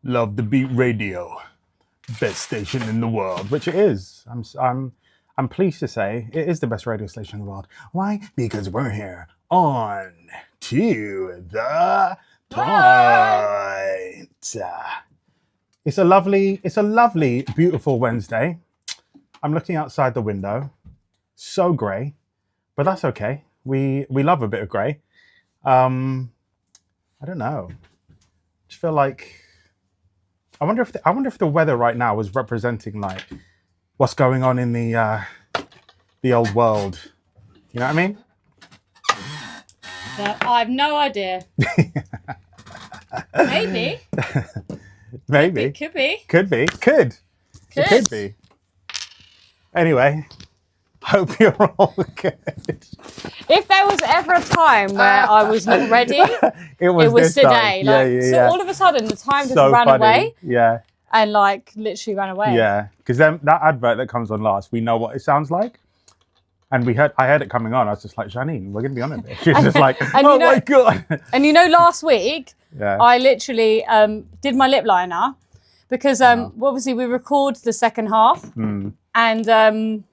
Love the Beat Radio, best station in the world, which it is. I'm pleased to say it is the best radio station in the world. Why? Because we're here on To The Point. It's a lovely, beautiful Wednesday. I'm looking outside the window. So grey, but that's okay. We love a bit of grey. I don't know. I just feel like I wonder if the weather right now was representing like what's going on in the old world. You know what I mean? No, I have no idea. Maybe. Maybe. It could be. Could be. Could. It could be. Anyway, hope you're all good. If there was ever a time where I was not ready, it was today. Time. So all of a sudden, the time just so ran funny. away. Yeah. And like literally ran away. Yeah, because then that advert that comes on last, we know what it sounds like. And I heard it coming on. I was just like, Janine, we're going to be on it. She was just like, oh my God. And last week, I literally did my lip liner because obviously we record the second half and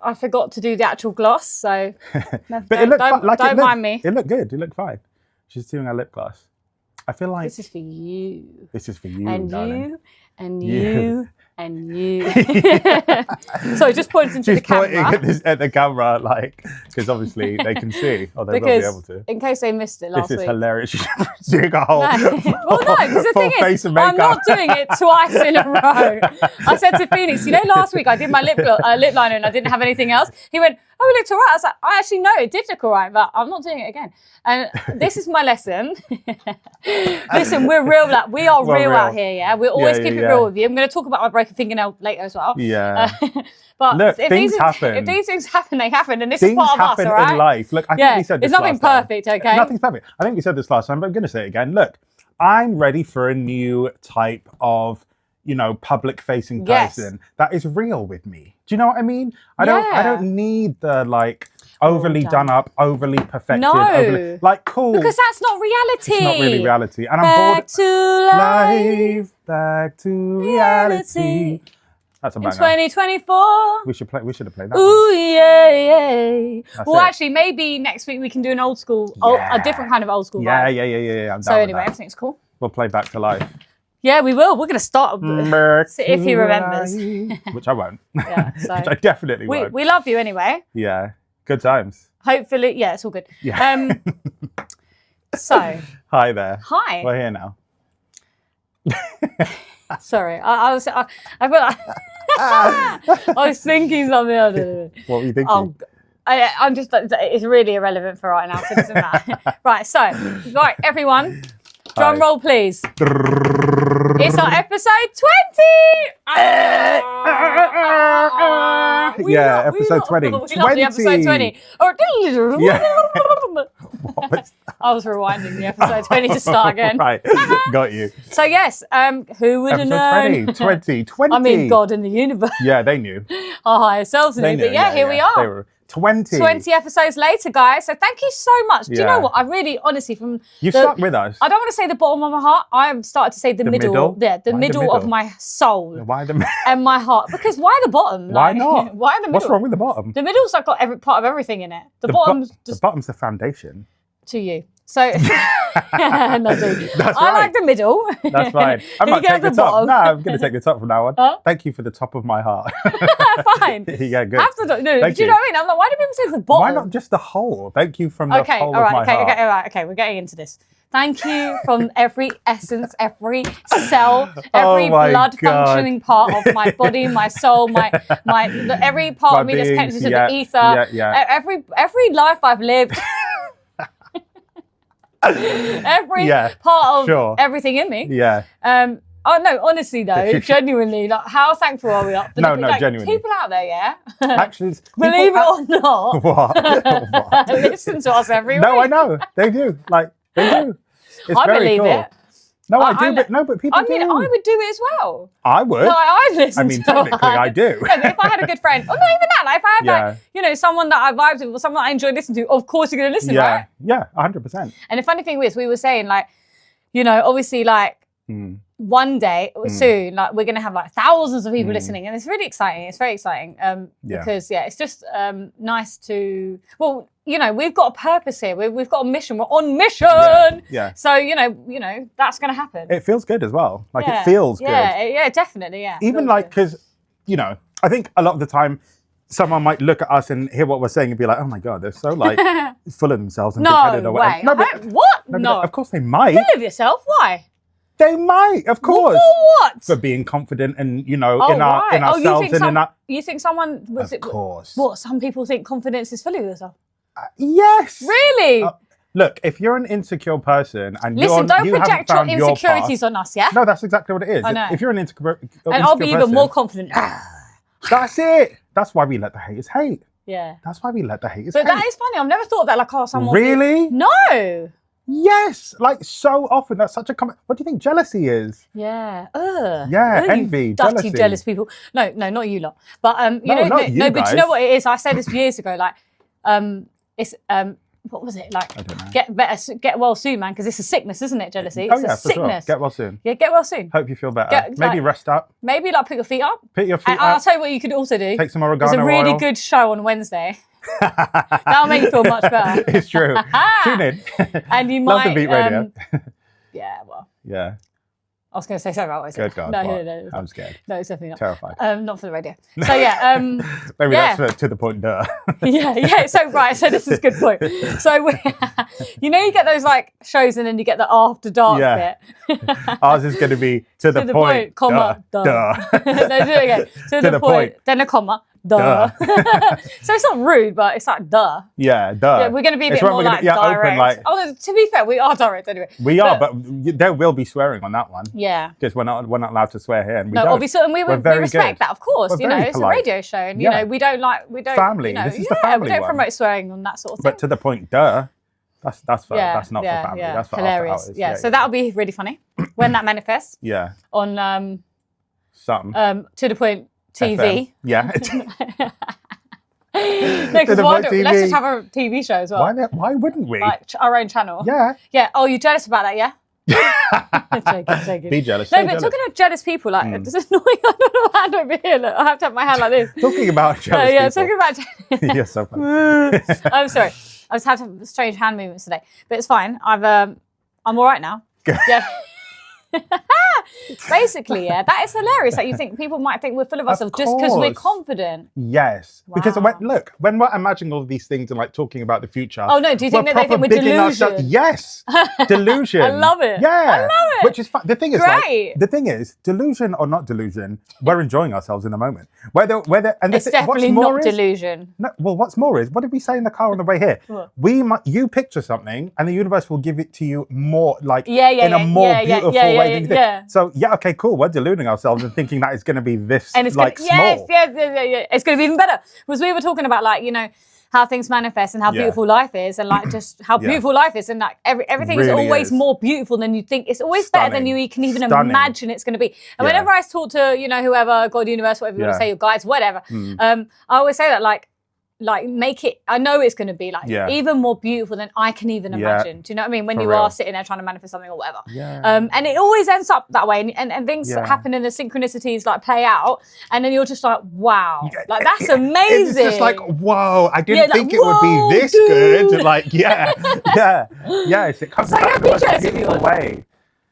I forgot to do the actual gloss. So don't mind me. It looked good. It looked fine. She's doing her lip gloss. I feel like this is for you. This is for you, and darling. You and you and you. So just pointing to the camera. She's pointing at the camera, like, because obviously they can see, or they will be able to. In case they missed it last week. This is hilarious. She's doing a whole well, no, because the thing is, I'm not doing it twice in a row. I said to Phoenix, last week I did my lip liner and I didn't have anything else. He went, oh, it looked all right. I was like, I actually know it did look all right, but I'm not doing it again. And this is my lesson. Listen, we are real out here, yeah? We'll always keep it real with you. I'm going to talk about my broken fingernail later as well. Yeah. But look, if things happen. If these things happen, they happen. And this is part of us, all right? Things happen in life. Look, I think we said this last time. It's nothing perfect, okay? Nothing's perfect. I think we said this last time, but I'm going to say it again. Look, I'm ready for a new type of, public-facing person that is real with me. Do you know what I mean? I don't need the, like, overly done up, overly perfected, overly, like, cool. Because that's not reality. It's not really reality. And I'm bored. To life. Back to reality. That's a banger. In 2024. We should have played that. Ooh, yeah. Well, actually, maybe next week we can do an old school, a different kind of old school vibe. Yeah. So anyway, everything's cool. We'll play Back to Life. Yeah, we will. We're going to start if he remembers. Which I won't. Yeah, so which I definitely won't. We love you anyway. Yeah. Good times. Hopefully, yeah, it's all good. Yeah. So. Hi there. Hi. We're here now. Sorry, I feel like I was thinking something else. What were you thinking? I'm just, it's really irrelevant for right now, so it doesn't matter. Right, everyone, drum roll, please. It's our episode 20. Episode 20. We love the episode 20. I was rewinding the episode 20 to start again. Right, got you. So yes, who would have known? 20. I mean, God and the universe. Yeah, they knew. Our higher selves knew. But here we are. They were 20 episodes later, guys. So thank you so much. Do you know what? I really, honestly, You've stuck with us. I don't want to say the bottom of my heart. I've started to say the middle. Yeah, the middle of my soul. Why the middle? And my heart. Because why the bottom? Why not? Why the middle? What's wrong with the bottom? The middle's like got every part of everything in it. The bottom's just... The bottom's the foundation. To you. So, no, I like the middle. That's fine. I might take the top. No, I'm going to take the top from now on. Huh? Thank you for the top of my heart. Fine. Yeah, good. Do you know what I mean? I'm like, why do people say the bottom? Why not just the whole? Thank you from the whole of my heart. Okay, we're getting into this. Thank you from every essence, every cell, every blood functioning part of my body, my soul, my every part of me that's connected to the ether. Every life I've lived. Every part of everything in me. Yeah. Oh no, honestly though, genuinely, like, how thankful are we? Genuinely. People out there, yeah. Actually, believe it or not, what? Listen to us every week. No, I know they do. Like they do. It's I very believe cool. it. No, I do, but people do. I mean, I would do it as well. I would. No, I listen. I mean, technically, I do. No, if I had a good friend, or not even that, like if I had someone that I vibed with, or someone that I enjoyed listening to, of course you're going to listen, right? Yeah, 100%. And the funny thing is, we were saying, like, obviously, like, one day soon, like we're gonna have like thousands of people listening, and it's really exciting. It's very exciting because it's just nice to. Well, you know, we've got a purpose here. We've got a mission. We're on mission. Yeah. So you know that's gonna happen. It feels good as well. Like it feels good. Yeah, definitely. Yeah. Even like because I think a lot of the time. Someone might look at us and hear what we're saying and be like, "Oh my god, they're so like full of themselves and big-headed or whatever." No, but what? No, of course they might. Full of yourself? Why? They might, of course. Well, for what? For being confident and in ourselves and in that. You think someone? Of course. What? Some people think confidence is full of yourself. Yes. Really? Look, if you're an insecure person and don't project your your insecurities on us, yeah? No, that's exactly what it is. I know. If you're an insecure and I'll be even more confident. That's it. That's why we let the haters hate. Yeah. That's why we let the haters hate. But that is funny. I've never thought of that. Like, someone. Really? No. Yes. Like, so often. That's such a comment. What do you think jealousy is? Yeah. Yeah. Envy. Dirty, jealous people. No, not you lot. But not you but guys. do you know what it is? I said this years ago. Like, it's what was it like? I don't know. Get well soon, man, because it's a sickness, isn't it? Jealousy. Oh it's yeah, a for sickness. sure. Get well soon. Yeah, get well soon. Hope you feel better. Maybe rest up. Maybe like put your feet up. Put your feet and up. I'll tell you what you could also do. Take some oregano There's a really oil. good show on Wednesday. That'll make you feel much better. It's true. Tune in. And you might love the beat radio. Yeah, well. Yeah. I was going to say something about what I said. Good God. No. I'm scared. No, it's definitely not. Terrified. Not for the radio. So yeah. Maybe that's to the point. Duh. yeah. So right. So this is a good point. So you get those like shows and then you get the after dark bit. Ours is going to be to the point, comma, duh. No, do it again. To the point, then a comma. Duh. So it's not rude, but it's like duh. Yeah, duh. Yeah, we're going to be a bit more like direct. Open, like, to be fair, we are direct anyway. We are, but there will be swearing on that one. Yeah. Because we're not allowed to swear here, and obviously, and we respect that, of course. We're it's a radio show, and we don't family. This is the family we don't one. promote swearing on that sort of thing. But to the point, duh. That's not for family. That's for hilarious. After Hours. Yeah, so that'll be really funny when that manifests. Yeah. On something. To the point TV. FM. Yeah. Let's just have a TV show as well. Why wouldn't we? Like our own channel. Yeah. Yeah. Oh, you're jealous about that, yeah? joking. Be jealous. No, but talking of jealous people, like this is annoying. I don't know my hand over here. Look, I have to have my hand like this. Talking about jealous people. Talking about. You're so funny. I'm sorry. I just had some strange hand movements today, but it's fine. I'm all right now. Yeah. Basically, that is hilarious that you think people might think we're full of ourselves just because we're confident. Yes, because when we're imagining all of these things and like talking about the future. Oh no, do you think that they think we're delusion? Yes, delusion. I love it. Yeah, I love it. Which is fun. The thing is, great. The thing is, delusion or not delusion, we're enjoying ourselves in the moment. Whether and it's definitely not delusion. No, well, what's more is, what did we say in the car on the way here? You picture something, and the universe will give it to you more like in a more beautiful way. So okay, cool. We're deluding ourselves and thinking that it's going to be this and it's like small. Yes. It's going to be even better because we were talking about like how things manifest and how beautiful life is, and like just how beautiful life is, and like everything really is always more beautiful than you think. It's always better than you can even imagine it's going to be. And whenever I talk to whoever, God, universe, whatever you want to say, your guides, whatever, I always say that like make it, I know it's going to be like even more beautiful than I can even imagine. Do you know what I mean? When you are sitting there trying to manifest something or whatever. And it always ends up that way, and things happen and the synchronicities like play out, and then you're just like, wow, like that's amazing. It's just like, whoa, I didn't think it would be this good. Like, it comes back in a beautiful way.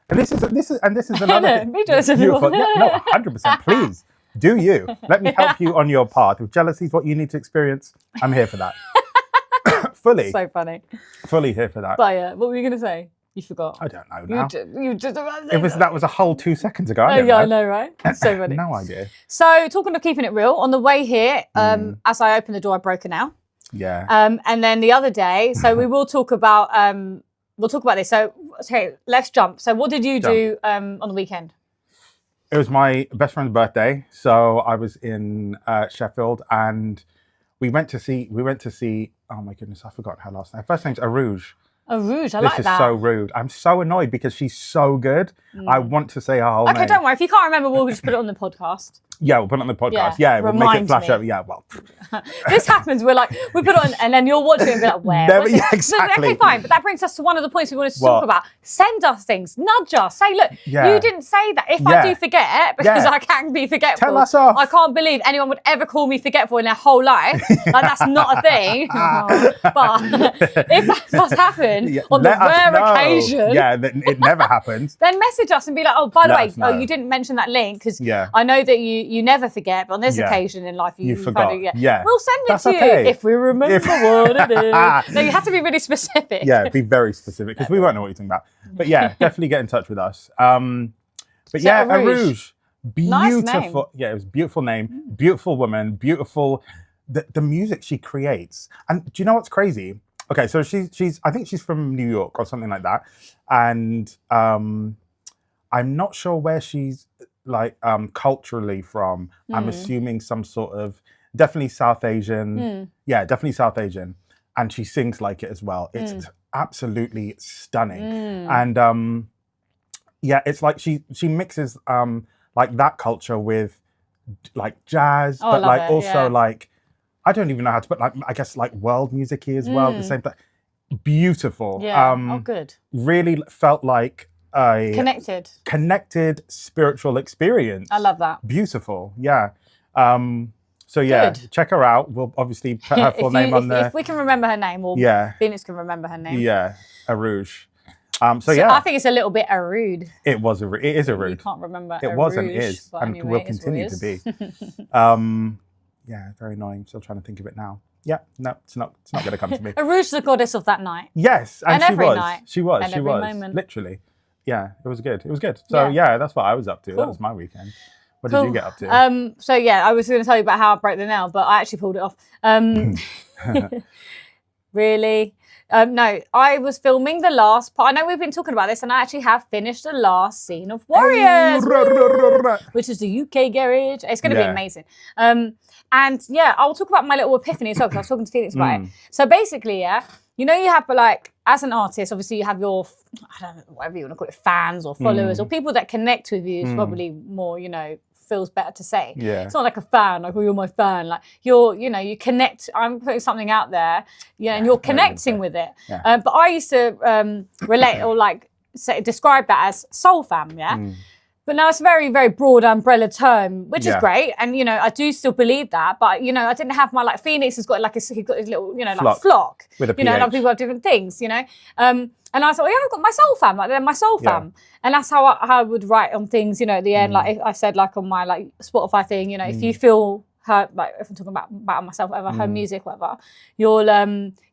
And this is another be jealous of beautiful. No, 100%. Please. Do you? Let me help you on your path. If jealousy is what you need to experience, I'm here for that. Fully. So funny. Fully here for that. But what were you going to say? You forgot. I don't know now. You just that was a whole 2 seconds ago. I know, right? So funny. No idea. So talking of keeping it real, on the way here, as I opened the door, I broke a nail. Yeah. And then the other day, so we will talk about this. So okay, let's jump. So what did you do on the weekend? It was my best friend's birthday, so I was in Sheffield, and we went to see. Oh my goodness, I forgot her last name. Her first name's AROOJ. AROOJ, I like that. This is so rude. I'm so annoyed because she's so good. I want to say her whole name. Okay, don't worry. If you can't remember, we'll just put it on the podcast. Yeah, we'll put it on the podcast. Yeah, we'll make it flash over. Yeah, well. This happens. We're like, we put it on, and then you'll watch it and be like, where? Never, yeah, exactly. Okay, fine. But that brings us to one of the points we wanted to talk about. Send us things. Nudge us. Say, look, you didn't say that. If I do forget, because I can be forgetful. Tell us off. I can't believe anyone would ever call me forgetful in their whole life. Like, that's not a thing. But if that does happen on the rare occasion. Yeah, it never happens. Then message us and be like, oh, by the way, you didn't mention that link because I know that you never forget, but on this occasion in life, you forgot. Yeah. We'll send it to you if we remember what it is. No, you have to be really specific. Yeah, be very specific because we won't know what you're talking about. But yeah, definitely get in touch with us. But yeah, AROOJ. Beautiful. Nice name. Yeah, it was a beautiful name. Beautiful woman. Beautiful. The music she creates. And do you know what's crazy? Okay, so she's I think she's from New York or something like that. And I'm not sure where she's like culturally from. I'm assuming some sort of definitely South Asian. Yeah, definitely South Asian. And she sings like it as well. It's absolutely stunning. And yeah, it's like she mixes like that culture with like jazz, but like also like I don't even know how to put like I guess like world music as well at the same time. Beautiful. Yeah. Oh, good. Really felt like a connected spiritual experience. I love that. Beautiful. Yeah. So yeah, check her out. We'll obviously put her full name on there. If we can remember her name, or Phoenix can remember her name. Yeah, AROOJ. So yeah, I think it's a little bit AROOJ. It is AROOJ. You can't remember. It was and is, and anyway, will continue to be. Yeah, very annoying. Still trying to think of it now. Yeah, no, it's not going to come to me. AROOJ, the goddess of that night. Yes, and she every was. Night. She was. And she every was. Moment. Literally. Yeah, it was good. It was good. So yeah, that's what I was up to. Cool. That was my weekend. What did you get up to? So yeah, I was going to tell you about how I broke the nail, but I actually pulled it off. Really? No, I was filming the last part. I know we've been talking about this, and I actually have finished the last scene of Warriors, which is the UK garage. It's going to be amazing. And yeah, I'll talk about my little epiphany as well, because I was talking to Phoenix about it. So basically, you know, you have like, as an artist, obviously you have your, I don't know, whatever you want to call it, fans or followers or people that connect with you is probably more, you know, feels better to say. Yeah. It's not like a fan, like, oh, you're my fan. Like you know, you connect, I'm putting something out there, and you're connecting with it. Yeah. But I used to relate or like describe that as soul fam, But now it's a very, very broad umbrella term, which is great. And, you know, I do still believe that. But, you know, I didn't have my, like, Phoenix has got like his little, you know, like flock. With a you know, and other people have different things, you know. And I thought, I've got my soul fam, like they're my soul fam. And that's how I would write on things, you know, at the end, like I said, like on my like Spotify thing, you know, if you feel her, like if I'm talking about myself, whatever, her music, whatever, you'll,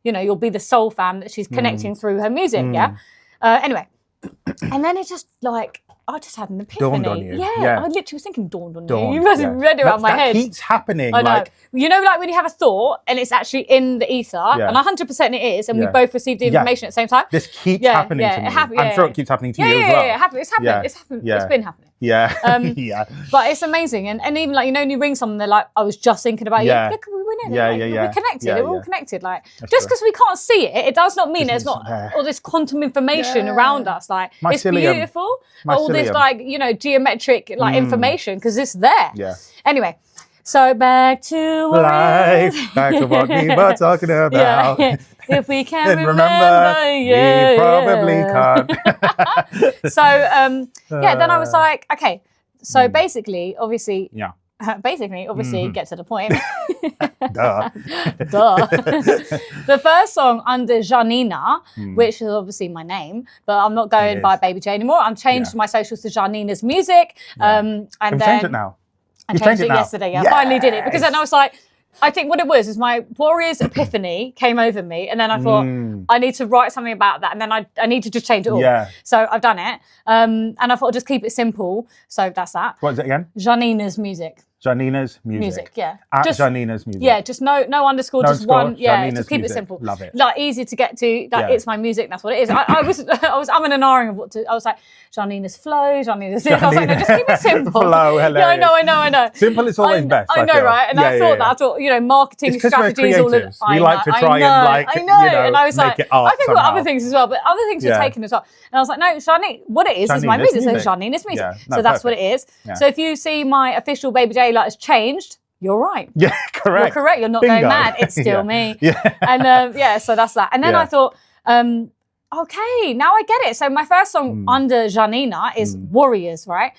you know, you'll be the soul fam that she's connecting through her music, anyway. And then it just like, I just had an epiphany. Dawned on you. Yeah, I literally was thinking dawned on you. You must have read it out my head. That keeps happening. I know. Like, you know, like when you have a thought and it's actually in the ether, and 100% it is, and we both received the information at the same time. This keeps happening to me. I'm sure it keeps happening to you as well. Yeah, it's happened. It's happened. It's been happening. Yeah. But it's amazing. And even like, you know, when you ring someone, they're like, I was just thinking about you. Look, we win it. We're connected. We're all connected. Like, just because we can't see it, it does not mean it's not all this quantum information around us. Like, it's beautiful. All this like, you know, geometric like information, because it's there. Yeah. Anyway, so back to life, back to what we were talking about. If we can remember, we probably can't. So then I was like, okay. So basically, obviously, get to the point. Duh. The first song under Janina, which is obviously my name, but I'm not going by Baby J anymore. I've changed my socials to JANINA'S music. And then changed it now. I changed it yesterday. Yeah, I finally did it, because then I was like, I think what it was is my Warriors epiphany came over me, and then I thought I need to write something about that, and then I need to just change it all. Yeah. So I've done it, and I thought I'd just keep it simple. So that's that. What is it again? JANINA'S music. JANINA'S music. Yeah. At JANINA'S music. Yeah, just no underscore, just one. Yeah, just keep it simple. Love it. Like easy to get to. Like it's my music. That's what it is. I was umming and ahhing of what to. I was like, JANINA'S flow, JANINA'S this. I was like, no, just keep it simple. Flow, hilarious. Yeah, I know. Simple is always best. I know, right? And I thought that. I thought, you know, marketing strategies. All of. We like to try and like, I know. You know, and I was like, make it art I think about other things as well, but other things were taken as well. And I was like, no, what it is my music. So JANINA'S music. So that's what it is. So if you see my official Baby J daylight has changed, you're right. Yeah, correct. You're correct. You're not Bingo. going mad. It's still me. Yeah. And so that's that. And then I thought, okay, now I get it. So my first song under Janina is Warriors, right?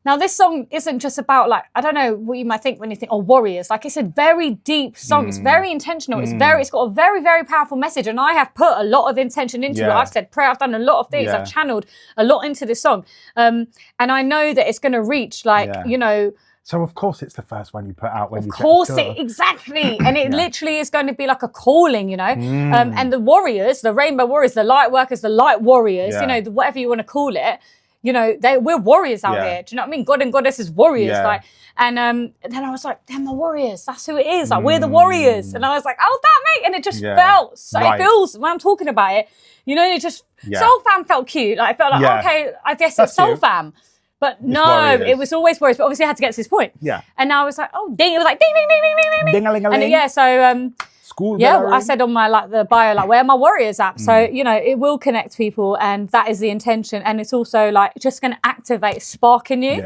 Now this song isn't just about like, I don't know what you might think when you think, oh, Warriors. Like it's a very deep song. It's very intentional. It's got a very, very powerful message. And I have put a lot of intention into it. I've said prayer. I've done a lot of things. I've channeled a lot into this song. And I know that it's going to reach like, you know. So of course it's the first one you put out when you Of course exactly. And it literally is going to be like a calling, you know. And the warriors, the rainbow warriors, the light workers, the light warriors, you know, whatever you want to call it, you know, we're warriors out here. Do you know what I mean? God and goddesses warriors. Like, and then I was like, they're my warriors. That's who it is. Like we're the warriors. And I was like, oh, that mate. And it just felt so it feels when I'm talking about it, you know, it just Soul Fam felt cute. Like I felt like, okay, I guess it's Soul Fam. But no, it was always Warriors. But obviously I had to get to this point. Yeah. And now I was like, oh, ding. It was like ding, ding, ding, ding, ding, ding. Ding-a-ling-a-ling. And yeah, so school. Yeah, I said on my like the bio, like, where are my Warriors at? So, you know, it will connect people, and that is the intention. And it's also like just going to activate a spark in you.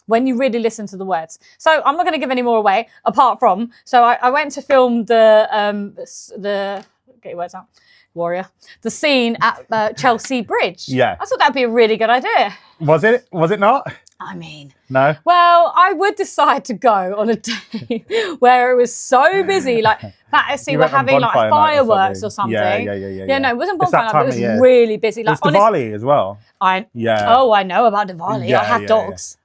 When you really listen to the words. So I'm not going to give any more away apart from, so I went to film get your words out. Warrior, the scene at Chelsea Bridge. Yeah. I thought that'd be a really good idea. Was it? Was it not? I mean, no. Well, I would decide to go on a day where it was so busy, like fantasy were having like fireworks or something. Yeah, no, it wasn't bonfire night, but it was really busy. Like it's Diwali as well. Oh, I know about Diwali. I have dogs.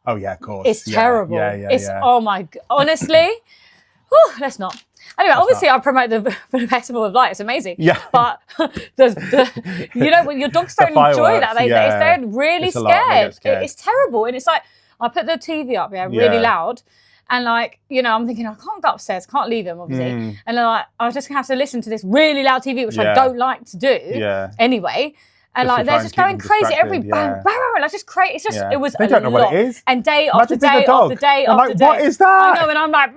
Oh yeah, of course. It's terrible. It's oh my, honestly. Whew, let's not. Anyway, obviously I promote the Festival of Light. It's amazing. Yeah. But you know, when your dogs don't enjoy that, they're really scared. It's terrible. And it's like, I put the TV up really loud. And like, you know, I'm thinking, I can't go upstairs, can't leave him, obviously. And then like, I was just gonna have to listen to this really loud TV, which I don't like to do anyway. And like they're just going crazy every bang, bang, like just crazy. It's just it was they don't know what it is. And day after day after day after day. What is that? I know, and I'm like,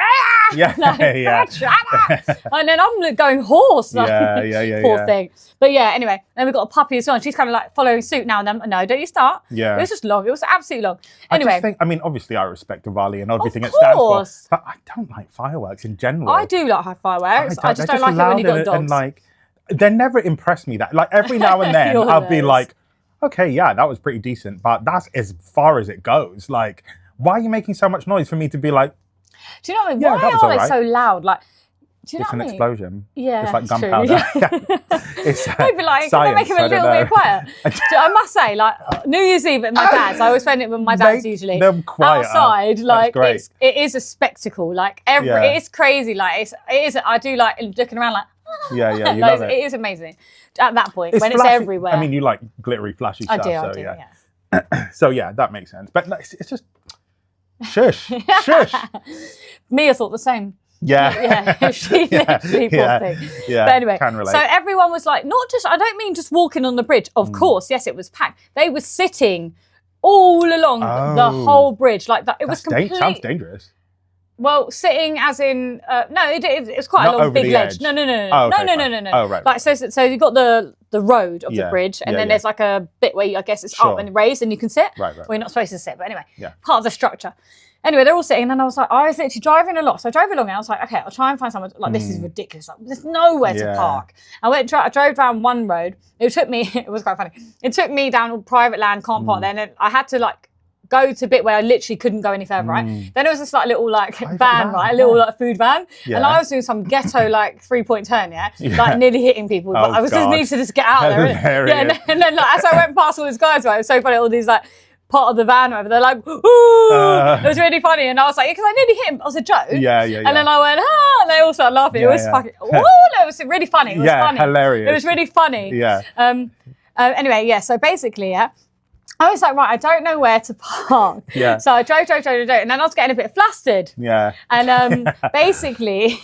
and then I'm going hoarse. Like, poor thing. But yeah, anyway, then we've got a puppy as well. And she's kind of like following suit now and then. No, don't you start? Yeah. It was just long. It was absolutely long. Anyway. I mean, obviously I respect Diwali and everything it stands for. But I don't like fireworks in general. I do like fireworks. I just don't like it when you've got dogs. And like, they never impressed me that. Like every now and then I'll be like, okay, yeah, that was pretty decent, but that's as far as it goes. Like, why are you making so much noise for me to be like, do you know what I mean? Why are they so loud? Like, do you know what I mean? It's an explosion. Yeah, it's like gunpowder. It's maybe like, can I make him a little bit quieter? I must say, like, New Year's Eve at my dad's, I always spend it with my dad's usually. Them quieter. Outside, like, it is a spectacle. Like, it is crazy. Like, it is, I do like looking around like, you love it. It is amazing at that point when it's everywhere. I mean, you like glittery, flashy stuff. I do, yeah. So yeah, that makes sense. But it's just shush, shush. Mia thought the same. Yeah. She literally poor thing. Yeah, but anyway, can relate. So everyone was like, not just, I don't mean just walking on the bridge. Of course, yes, it was packed. They were sitting all along the whole bridge. Like that. It was completely... Sounds dangerous. Well, sitting as in no, it was quite a long big ledge. No. Oh, right. Like so you've got the road of the bridge, and then there's like a bit where I guess it's up and raised, and you can sit. Right. Well, you're not supposed to sit, but anyway, part of the structure. Anyway, they're all sitting, and then I was like, I was literally driving a lot, so I drove along, and I was like, okay, I'll try and find somewhere. Like this is ridiculous. Like, there's nowhere to park. I drove down one road. It took me. It was quite funny. It took me down private land, can't park there, and then I had to like go to a bit where I literally couldn't go any further, right? Then there was this like little like van, right? A little like food van. Yeah. And I was doing some ghetto like 3-point turn, like nearly hitting people. But I was just needed to just get out there. And then like as I went past all these guys, right, it was so funny, all these like part of the van over, they're like, ooh, it was really funny. And I was like, because I nearly hit him as a joke. And then I went, and they all started laughing. It was fucking, no, it was really funny. It was funny. Hilarious. It was really funny. Anyway, so basically, I was like, right, I don't know where to park. So I drove, and then I was getting a bit flustered. And basically,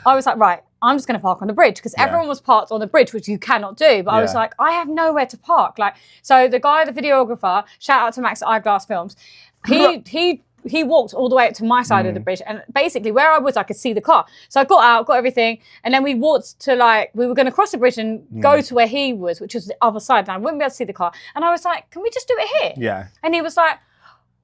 I was like, right, I'm just going to park on the bridge because everyone was parked on the bridge, which you cannot do. But I was like, I have nowhere to park. Like, so the guy, the videographer, shout out to Max at Eyeglass Films. He walked all the way up to my side of the bridge, and basically where I was, I could see the car. So I got out, got everything, and then we walked to like, we were going to cross the bridge and go to where he was, which was the other side, and I wouldn't be able to see the car. And I was like, can we just do it here? And he was like,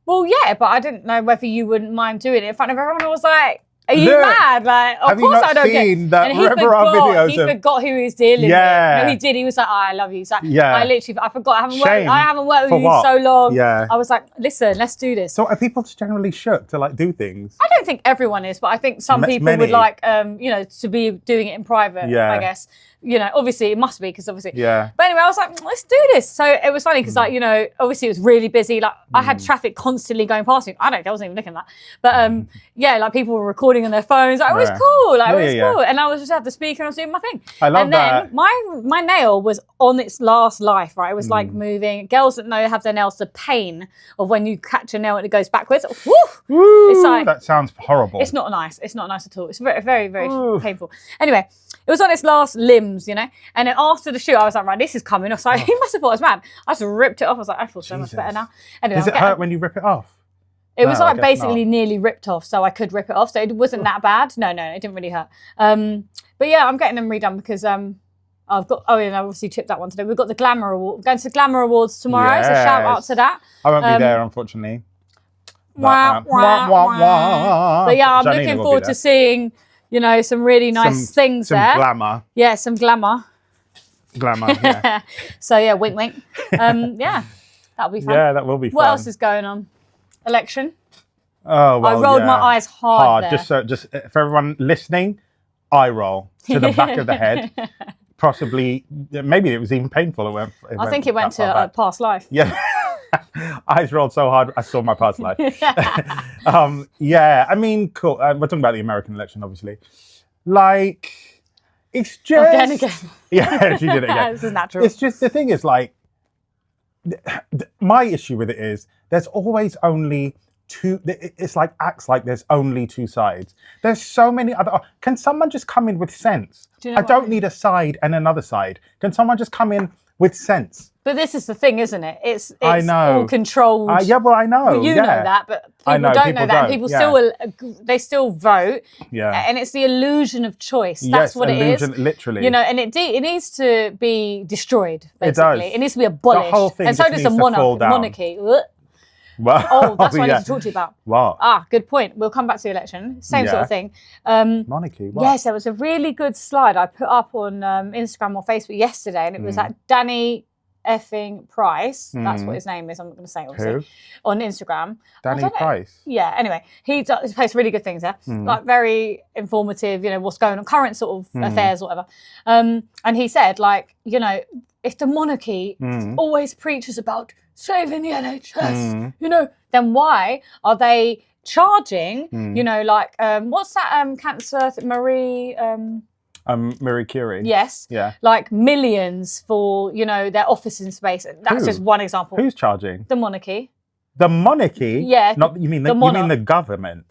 Well, yeah, but I didn't know whether you wouldn't mind doing it in front of everyone. I was like, are you Look, mad? Like, of have you course not I don't seen get. that? And he Remember our videos he of- forgot who he was dealing Yeah. with. No, he did. He was like, oh, I love you. He's like, Yeah. I forgot. Shame. I haven't worked For with you what? so long. Yeah. I was like, listen, let's do this. So are people just generally shook to like do things? I don't think everyone is, but I think some people Many. would like, you know, to be doing it in private, Yeah. I guess. You know, obviously it must be because obviously. Yeah. But anyway, I was like, let's do this. So it was funny because like, you know, obviously it was really busy. Like I had traffic constantly going past me. I wasn't even looking at that. But yeah, like people were recording on their phones. Like, it was Yeah. cool. Like Yeah, it was yeah, cool. And I was just at the speaker and I was doing my thing. I love and then that. my nail was on its last life, right? It was like moving. Girls that know have their nails, the pain of when you catch a nail and it goes backwards. Woo! Woo, It's like, that sounds horrible. it's not nice. It's not nice at all. It's very, very, very painful. Anyway, it was on its last limbs, you know. And then after the shoot, I was like, right, this is coming off. So he must have thought I was mad. I just ripped it off. I was like, I feel so much better now. Anyway, Does it hurt when you rip it off? It was No, I like guess basically nearly ripped off, so I could rip it off. So it wasn't that bad. No, it didn't really hurt. But yeah, I'm getting them redone because I've got. Oh, yeah, and I obviously tipped that one today. We've got the Glamour Award. We're going to the Glamour Awards tomorrow. So shout out to that. I won't be there, unfortunately. Wah, wah, wah. But yeah, I'm looking forward to seeing, you know, some really nice things some there. Glamour. Yeah, some glamour. Glamour, yeah. So yeah, wink, wink. Yeah, that'll be fun. Yeah, that will be fun. What else is going on? Election. Oh, well, I rolled yeah. my eyes hard there. Just for everyone listening, eye roll to the back of the head. Possibly, maybe it was even painful. I think it went to a past life. Yeah. Eyes rolled so hard, I saw my past life. Yeah, I mean, cool. We're talking about the American election, obviously. Like, it's just... Again. Yeah, she did it again. This is natural. It's just, the thing is, like, my issue with it is there's always only two... It's like, acts like there's only two sides. There's so many other... Can someone just come in with sense? Do you know I don't need a side and another side. Can someone just come in with sense? But this is the thing, isn't it? It's I know. all controlled. Yeah, well, I know. Well, you know that, but people don't know that. People they still vote. Yeah. And it's the illusion of choice. That's what illusion, it is. Literally. You know, and it needs to be destroyed, basically. It does. It needs to be abolished. The whole thing and so just does the needs to fall down. monarchy. Well, Oh, that's what I need to talk to you about. What? Good point. We'll come back to the election. Same sort of thing. Monarchy. What? Yes, there was a really good slide I put up on Instagram or Facebook yesterday, and it was at Danny effing Price. That's what his name is. I'm not going to say it, obviously. Who? On Instagram. Danny Price. Yeah. Anyway, he posts really good things there, like very informative. You know what's going on, current sort of affairs, whatever. And he said, like, you know, if the monarchy always preaches about saving the NHS, you know, then why are they charging? You know, like what's that cancer Marie? Marie Curie. Yes. Yeah. Like millions for, you know, their office in space. That's just one example. Who's charging? The monarchy. The monarchy? Yeah. Not you mean the government?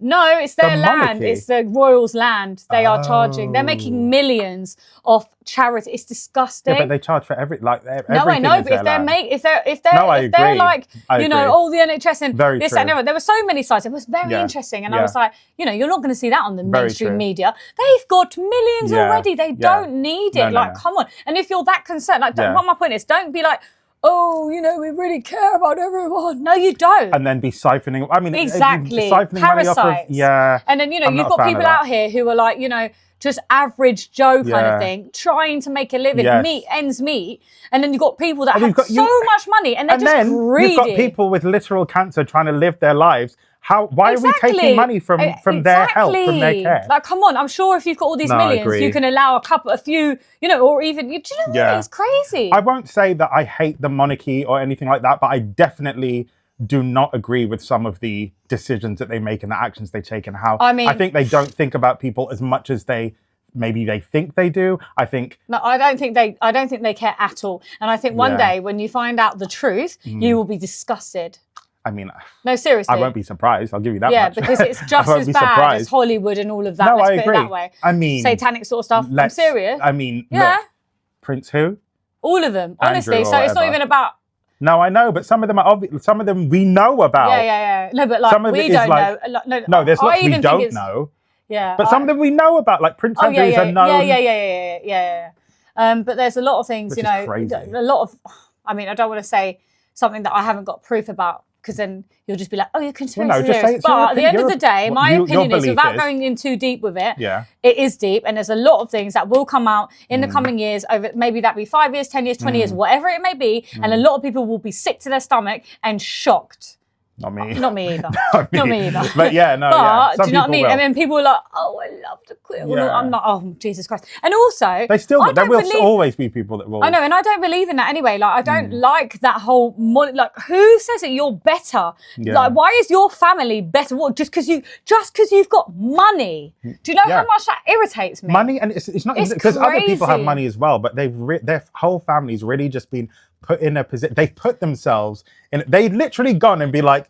No, it's their The land. monarchy? It's the royals' land. They are charging. They're making millions off charity. It's disgusting. Yeah, but they charge for everything. No, I know, but if they're like, you know, all the NHS and Very this true. and everything, there were so many sites. It was very interesting, and I was like, you know, you're not going to see that on the Very mainstream true. media. They've got millions already. They don't need it. No, like, no. come on. And if you're that concerned, like, what my point is, don't be like, oh, you know, we really care about everyone. No, you don't. And then be siphoning. I mean, exactly. Siphoning money off of, Parasites. And then, you know, you've got people out here who are like, you know, just average Joe kind of thing, trying to make a living, ends meet. And then you've got people that have so much money and they're just greedy. You've got people with literal cancer trying to live their lives. Why are we taking money from their health, from their care? Like, come on, I'm sure if you've got all these millions, you can allow a few, you know, or even, do you know what I mean? It's crazy. I won't say that I hate the monarchy or anything like that, but I definitely do not agree with some of the decisions that they make and the actions they take and how. I think they don't think about people as much as maybe they think they do. I don't think they care at all. And I think one day when you find out the truth, you will be disgusted. I mean, no, seriously. I won't be surprised. I'll give you that much. Yeah, because it's just as bad as Hollywood and all of that. No, Let's I put agree. it that way. I mean, satanic sort of stuff. I'm serious. I mean, look, Prince who? All of them, honestly. Andrew or so it's not whatever. even about. No, I know, but some of them are obvious. Some of them we know about. Yeah. No, but like some of we it is don't like, know. No, there's lots we don't know. Yeah, but some of them we know about, like Prince Andrew is a known. Yeah. But there's a lot of things, Which you know, is crazy. a lot of. I mean, I don't want to say something that I haven't got proof about, because then you'll just be like, oh, you're conspiracy Well, no, just say theorists. it's your But at the end of opinion. the day, my Your opinion is, belief without is- going in too deep with it, Yeah. it is deep, and there's a lot of things that will come out in the coming years, over maybe that be 5 years, 10 years, 20 years, whatever it may be, and a lot of people will be sick to their stomach and shocked. Not me. Not me either. Not me either. But yeah, no, But yeah. Some do you know what I people mean? will. And then people are like, oh, I love the queen. Yeah. I'm not, oh, Jesus Christ. And also, They still, I there don't will believe- always be people that will. I know, and I don't believe in that anyway. Like, I don't like that whole like, who says that you're better? Yeah. Like, why is your family better? What? Just because you've got money? Do you know Yeah. how much that irritates me? Money, and it's not It's because other people have crazy. money as well, but their whole family's really just been put in a position. They've put themselves in. They literally gone and be like,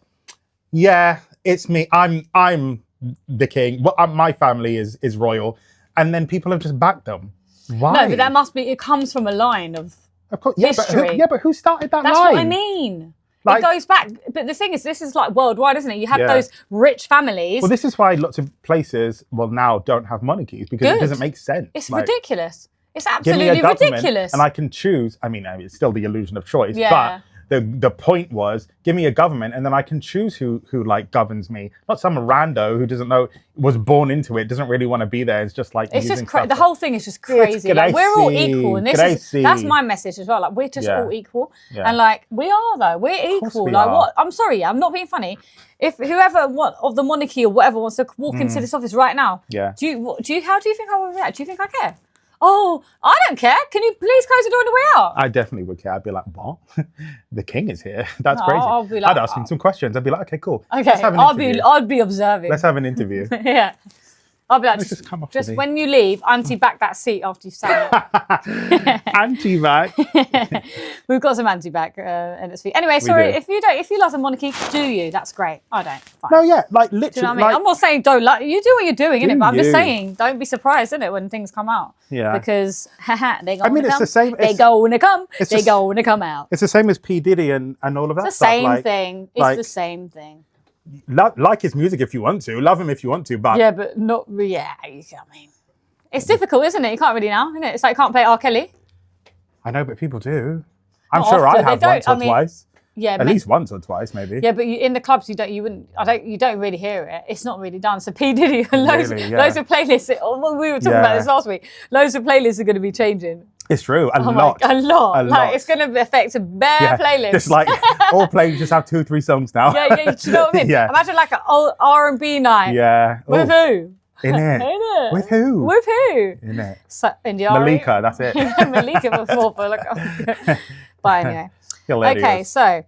yeah, it's me. I'm the king. Well, my family is royal, and then people have just backed them. Why? No, but that must be. It comes from a line of course, yeah, history. but who started that That's line? what I mean. Like- it goes back. But the thing is, this is like worldwide, isn't it? You have Yeah. those rich families. Well, this is why lots of places, now don't have monarchies because it Good. doesn't make sense. It's Like, ridiculous. It's give me a absolutely government ridiculous. and I can choose. I mean, it's still the illusion of choice, Yeah. but the point was, give me a government and then I can choose who like governs me. Not some rando who doesn't know, was born into it, doesn't really want to be there. It's just like It's using just stuff the whole thing is just crazy. Like, we're all crazy, equal, and this crazy. that's my message as well. Like, we're just Yeah. all equal, Yeah. and like we are though. We're course equal. we Like are. what? I'm sorry, I'm not being funny. If whoever of the monarchy or whatever wants to walk into this office right now, Yeah. how do you think I would react? Do you think I care? Oh, I don't care. Can you please close the door on the way out? I definitely would care. I'd be like, what? The king is here. That's No, crazy. I'll be like, I'd ask him some questions. I'd be like, okay, cool. Okay, Let's have an interview. I'd be observing. Let's have an interview. Yeah. I'll be like, Let's just come off with it. when you leave, auntie back that seat after you've sat it. Anti-vax. We've got some anti-back in its feet. Anyway, sorry, do. if you love the monarchy, do you? That's great. I don't. Fine. No, yeah, like Do you know literally. what I mean? Like, I'm not saying don't like you do what you're doing, innit? But I'm just you. saying, don't be surprised, innit, when things come out. Yeah. Because they go. I mean, it's the same- They it's- go when they come. it's They just- go when they come out. it's the same as P. Diddy and all of that It's the stuff. same like, thing. It's like- the same thing. Like his music if you want to, love him if you want to, but Yeah, but not. Yeah, I mean, it's difficult, isn't it? You can't really now, innit? It's like you can't play R. Kelly. I know, but people do. I'm Not sure often. I They have once don't- or I mean, twice. Yeah, At least once or twice, maybe. Yeah, but in the clubs, you don't really hear it. It's not really done. So P Diddy, loads Really, yeah. of playlists. Well, we were talking Yeah. about this last week. Loads of playlists are going to be changing. It's true. A Oh lot. a lot. A Like lot. it's going to affect a bare Yeah, playlist. just like all players just have 2-3 songs now. yeah. Do you know what I mean? Yeah. Imagine like an old R&B night. Yeah. With Oh, who? in it. Innit? With who? With who? In it. So, India. Malika, that's it. Malika before, but like, but anyway. Hilarious. Okay, so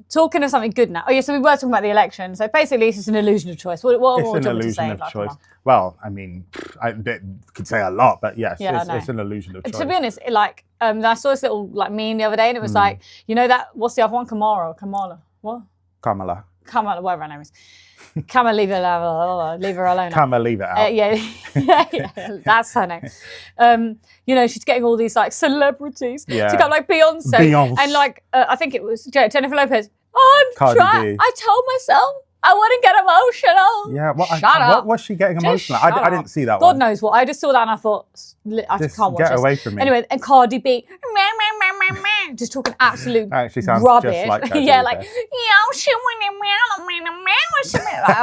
talking of something good now. Oh yeah, so we were talking about the election. So basically, it's just an illusion of choice. What It's more an do you want me to illusion say? of Like, choice. come on. Well, I mean, I could say a lot, but yes, Yeah, I know. it's an illusion of choice. To be honest, I saw this little meme the other day, and it was like, you know that what's the other one? Kamala. What? Kamala. Kamala, whatever her name is. Kamala, leave her alone. Kamala, leave it out. Yeah, that's her name. She's getting all these like celebrities Yeah. to come, like Beyonce, Beyonce. and like I think it was Jennifer Lopez. Cardi B. I told myself I wouldn't get emotional. Yeah, Shut up. what was she getting emotional? Shut I didn't up. see that God one. knows what. I just saw that and I thought, I Just can't watch get this. away from me. Anyway, and Cardi B, just talking absolute That actually sounds rubbish. just like her, to yeah, be like, fair. she like,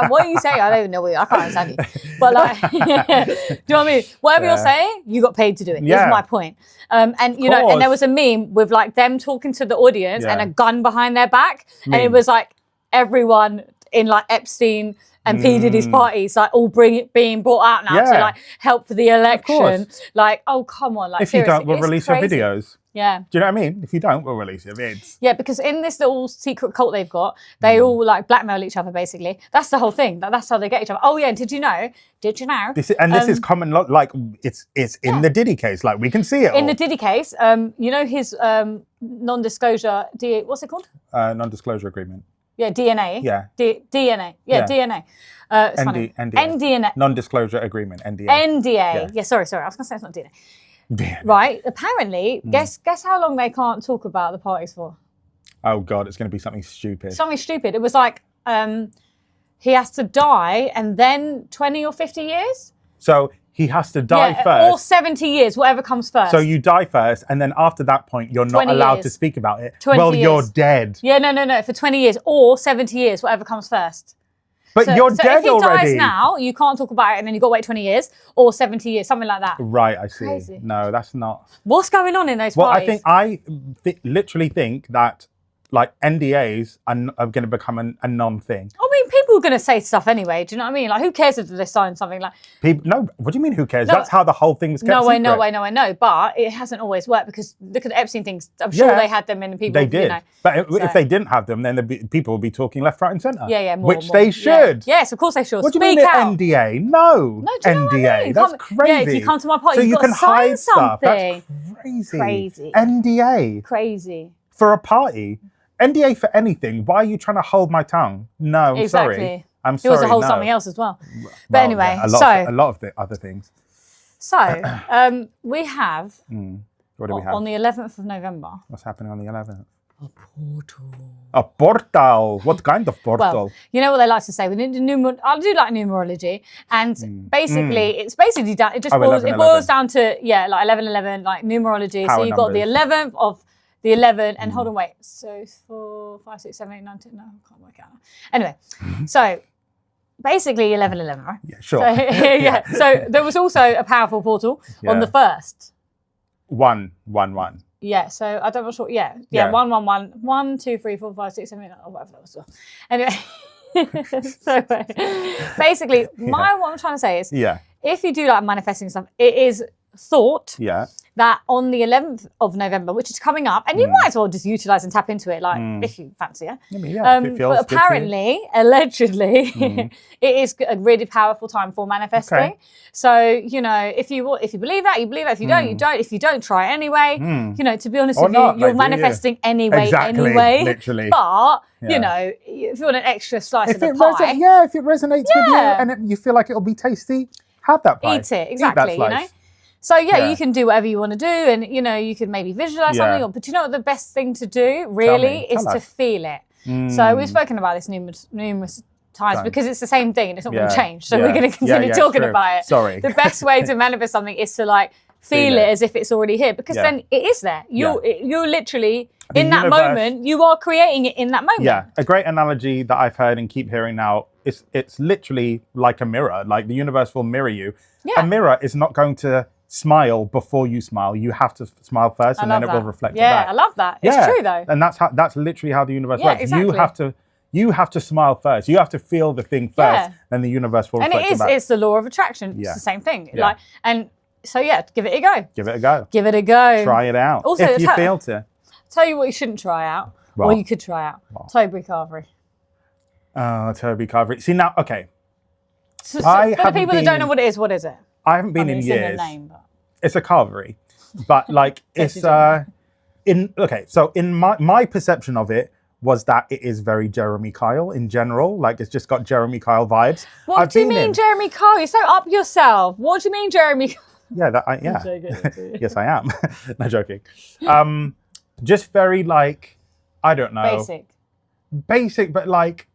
what are you saying? I don't even know what I can't understand you. But like, do you know what I mean? Whatever you're Yeah. saying, you got paid to do it. Yeah. Is my point. And and there was a meme with like them talking to the audience and Yeah. a gun behind their back, and it Meme. was like everyone in like Epstein and P Diddy's parties, like all being brought out now to Yeah. like help for the election. course. Like, oh come on, like If you seriously, don't, we'll it's release crazy. your videos. Yeah. Do you know what I mean? If you don't, we'll release your vids. Yeah, because in this little secret cult they've got, they all like blackmail each other basically. That's the whole thing. That's how they get each other. Oh yeah, and did you know? This is common. Like it's in the Diddy case. Like we can see it. In all. the Diddy case, his non-disclosure, what's it called? Non-disclosure agreement. Yeah, DNA. Yeah. DNA. Yeah, Yeah. DNA. It's funny. NDA. Non-disclosure agreement. NDA. NDA. Yeah, sorry. I was going to say it's not DNA. Damn. Right. Apparently, guess how long they can't talk about the parties for? Oh God, it's going to be something stupid. Something stupid. It was like he has to die and then 20 or 50 years. So He has to die first. Or 70 years, whatever comes first. So you die first, and then after that point, you're not allowed to speak about it. 20 well, years. You're dead. Yeah, no. For 20 years or 70 years, whatever comes first. But you're dead already. So if he dies now, you can't talk about it, and then you've got to wait 20 years or 70 years, something like that. Right, I see. Crazy. No, that's not. What's going on in those Well, parties? I literally think that like NDAs are going to become a non-thing. I mean, people are going to say stuff anyway. Do you know what I mean? Like, who cares if they sign something like... No, what do you mean who cares? That's how the whole thing was kept secret. No, I know. But it hasn't always worked because look at the Epstein things. I'm sure they had them and people... They did. You know, but if they didn't have them, then people would be talking left, right and centre. Yeah, more. Which they should. Yeah. Yes, of course they should. What do you mean NDA? No, do you know NDA. what I mean? That's crazy. Yeah, if you come to my party, so you've you got can to sign hide stuff. something. That's Crazy. NDA. Crazy. For a party. NDA for anything. Why are you trying to hold my tongue? No, I'm sorry. I'm sorry. He wants to hold something else as well. But anyway, a lot of the other things. So we have. What do we have? On the 11th of November. What's happening on the 11th? A portal. A portal. What kind of portal? Well, you know what they like to say. I do like numerology, and basically, it's basically down. It just boils down to like 1111, like numerology. Power so you've got the numbers. 11th of the 11, and hold on, wait. So 4, 5, 6, 7, 8, 9, 10. No, I can't work it out. Anyway, so basically 1111, right? Yeah, sure. So, So there was also a powerful portal on the 1st. 111. Yeah, so I don't know what. Yeah. 111. 1, 2, 3, 4, 5, 6, 7, 8, or whatever that was. Anyway, so basically, what I'm trying to say is, if you do like manifesting stuff, it is thought that on the 11th of November, which is coming up, and you might as well just utilize and tap into it, like if you fancy it. But apparently, allegedly, it is a really powerful time for manifesting. Okay. So if you believe that, you believe it. If you don't, you don't. If you don't, try it anyway. To be honest with you, you're manifesting anyway. Literally. But if you want an extra slice of the pie, if it resonates with you and you feel like it'll be tasty, have that pie. Eat it, exactly. So you can do whatever you want to do, and you can maybe visualize something. But you know what the best thing to do really is to feel it. So we've spoken about this numerous times because it's the same thing and it's not going to change. So we're going to continue talking about it. Sorry. The best way to manifest something is to like feel it as if it's already here, because then it is there. You're literally in that moment. You are creating it in that moment. Yeah, a great analogy that I've heard and keep hearing now is it's literally like a mirror. Like the universe will mirror you. Yeah. A mirror is not going to smile before you smile. You have to smile first, and then it will reflect it back. I love that. It's true though, and that's literally how the universe works. Exactly. You have to smile first. You have to feel the thing first, then the universe will reflect it back. It's the law of attraction. It's the same thing. So give it a go. Give it a go. Give it a go. Try it out. Also, if you feel to. Tell you what you shouldn't try out, or you could try out. Toby Carvery. Toby Carvery. See now, okay. So for the people that don't know what it is, what is it? I haven't been in years. It's a carvery, but like it's so in my perception of it was that it is very Jeremy Kyle in general. Like it's just got Jeremy Kyle vibes. What do you mean Jeremy Kyle? You're so up yourself. What do you mean Jeremy? Yeah, yes, I am. No joking. Just very like I don't know. Basic, but like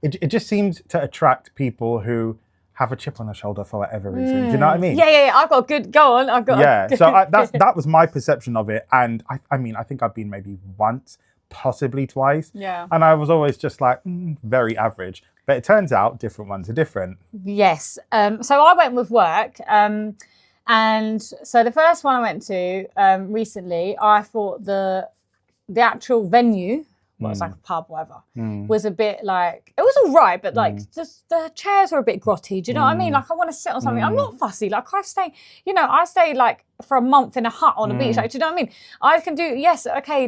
it just seems to attract people who have a chip on their shoulder for whatever reason. Do you know what I mean? Yeah. I've got good. Go on. I've got. So that was my perception of it, and I mean, I think I've been maybe once, possibly twice. Yeah. And I was always just like very average. But it turns out different ones are different. Yes. So I went with work, and so the first one I went to recently, I thought the actual venue. Well, it was like a pub, whatever, was a bit like, it was all right, but like just the chairs were a bit grotty. Do you know what I mean? Like I want to sit on something. I'm not fussy. Like I stay like for a month in a hut on a beach. Like, do you know what I mean? I can do,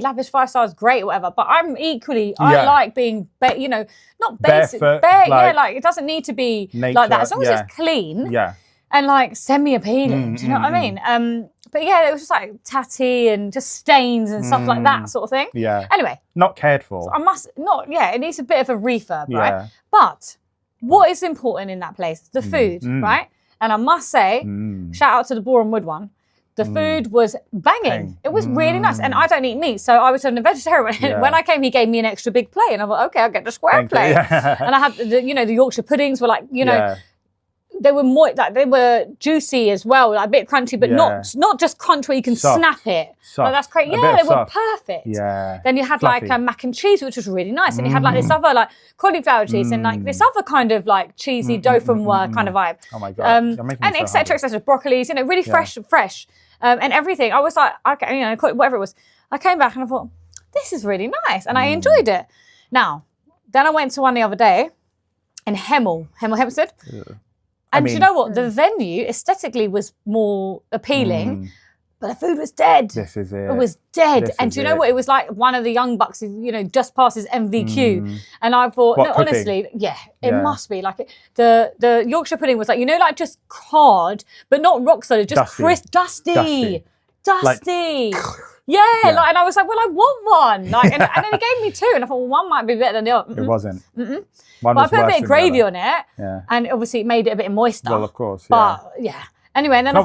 lavish 5 stars, great, whatever. But I'm equally, I like being, not basic. Like it doesn't need to be nature, like that. As long as it's clean and like semi-appealing. Do you know what I mean? But it was just like tatty and just stains and stuff like that sort of thing. Yeah. Anyway. Not cared for. It needs a bit of a refurb, right? But what is important in that place? The food, right? And I must say, shout out to the Boreham Wood one. The food was banging. It was really nice. And I don't eat meat, so I was on a vegetarian. When I came, he gave me an extra big plate. And I thought, okay, I'll get the square plate. And I had, the Yorkshire puddings were like, they were more like they were juicy as well, like a bit crunchy, but not just crunch where you can snap it. Like, that's great. Yeah, they were perfect. Yeah. Then you had like mac and cheese, which was really nice, and you had like this other like cauliflower cheese and like this other kind of like cheesy dough from kind of vibe. Oh my god! And etc. Broccolis, you know, really fresh, and everything. I was like, okay, you know, whatever it was. I came back and I thought, this is really nice, and I enjoyed it. Now, then I went to one the other day in Hempstead. Yeah. And you know what? The venue aesthetically was more appealing, but the food was dead. This is it. It was dead. And do you know what? It was like one of the young bucks, you know, just past his MVQ. And I thought, no, honestly, it must be like the Yorkshire pudding was like, you know, like just hard, but not rock solid, just crisp, dusty. Yeah, like, and I was like, well, I want one. Like, and then he gave me two, and I thought, well, one might be better than the other. It wasn't. But I put a bit of gravy on it, and obviously it made it a bit moister. Well, of course, But anyway, and then I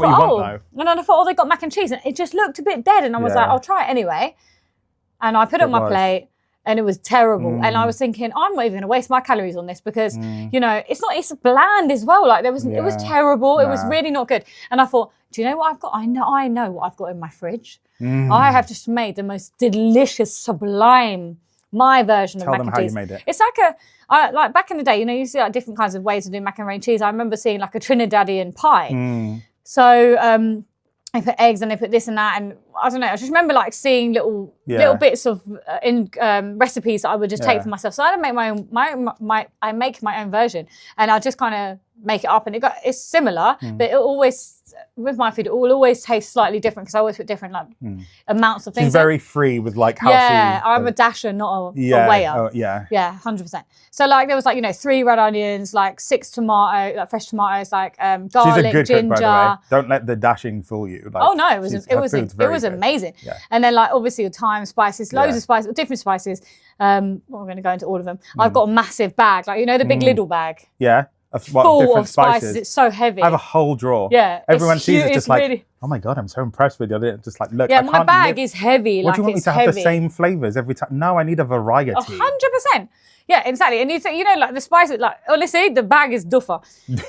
thought, they got mac and cheese, and it just looked a bit dead, and I was like, I'll try it anyway. And I put it on my plate, and it was terrible. And I was thinking, I'm not even going to waste my calories on this because, you know, it's bland as well. Like it was terrible. It was really not good. And I thought, do you know what I've got? I know what I've got in my fridge. I have just made the most delicious, sublime, my version of mac and cheese. Tell them how you made it. It's like like back in the day, you know, you see like different kinds of ways of doing macaroni and cheese. I remember seeing like a Trinidadian pie. So they put eggs and they put this and that, and I don't know. I just remember like seeing little bits of recipes that I would just take for myself. So I don't make my own. I make my own version, and I just kind of make it up, and it's similar, but it always with my food it will always taste slightly different because I always put different like amounts of things. She's very free with like how I'm a dasher, not a weigher. 100%. So like there was like, you know, 3 red onions, like 6 fresh tomatoes, like garlic, She's a good ginger. Cook, by the way. Don't let the dashing fool you. Like, oh no, it was amazing. And then like obviously thyme, spices, loads of spices, different spices. We're going to go into all of them. I've got a massive bag, like, you know, the big Lidl bag. Yeah. Full of spices. It's so heavy. I have a whole drawer. Yeah. Everyone sees it just like, really... oh my God, I'm so impressed with you. Just like, look, yeah, my bag is heavy. What do you want me to have the same flavors every time? No, I need a variety. 100%. Yeah, exactly. And you know, like the spices, like, honestly, the bag is duffer.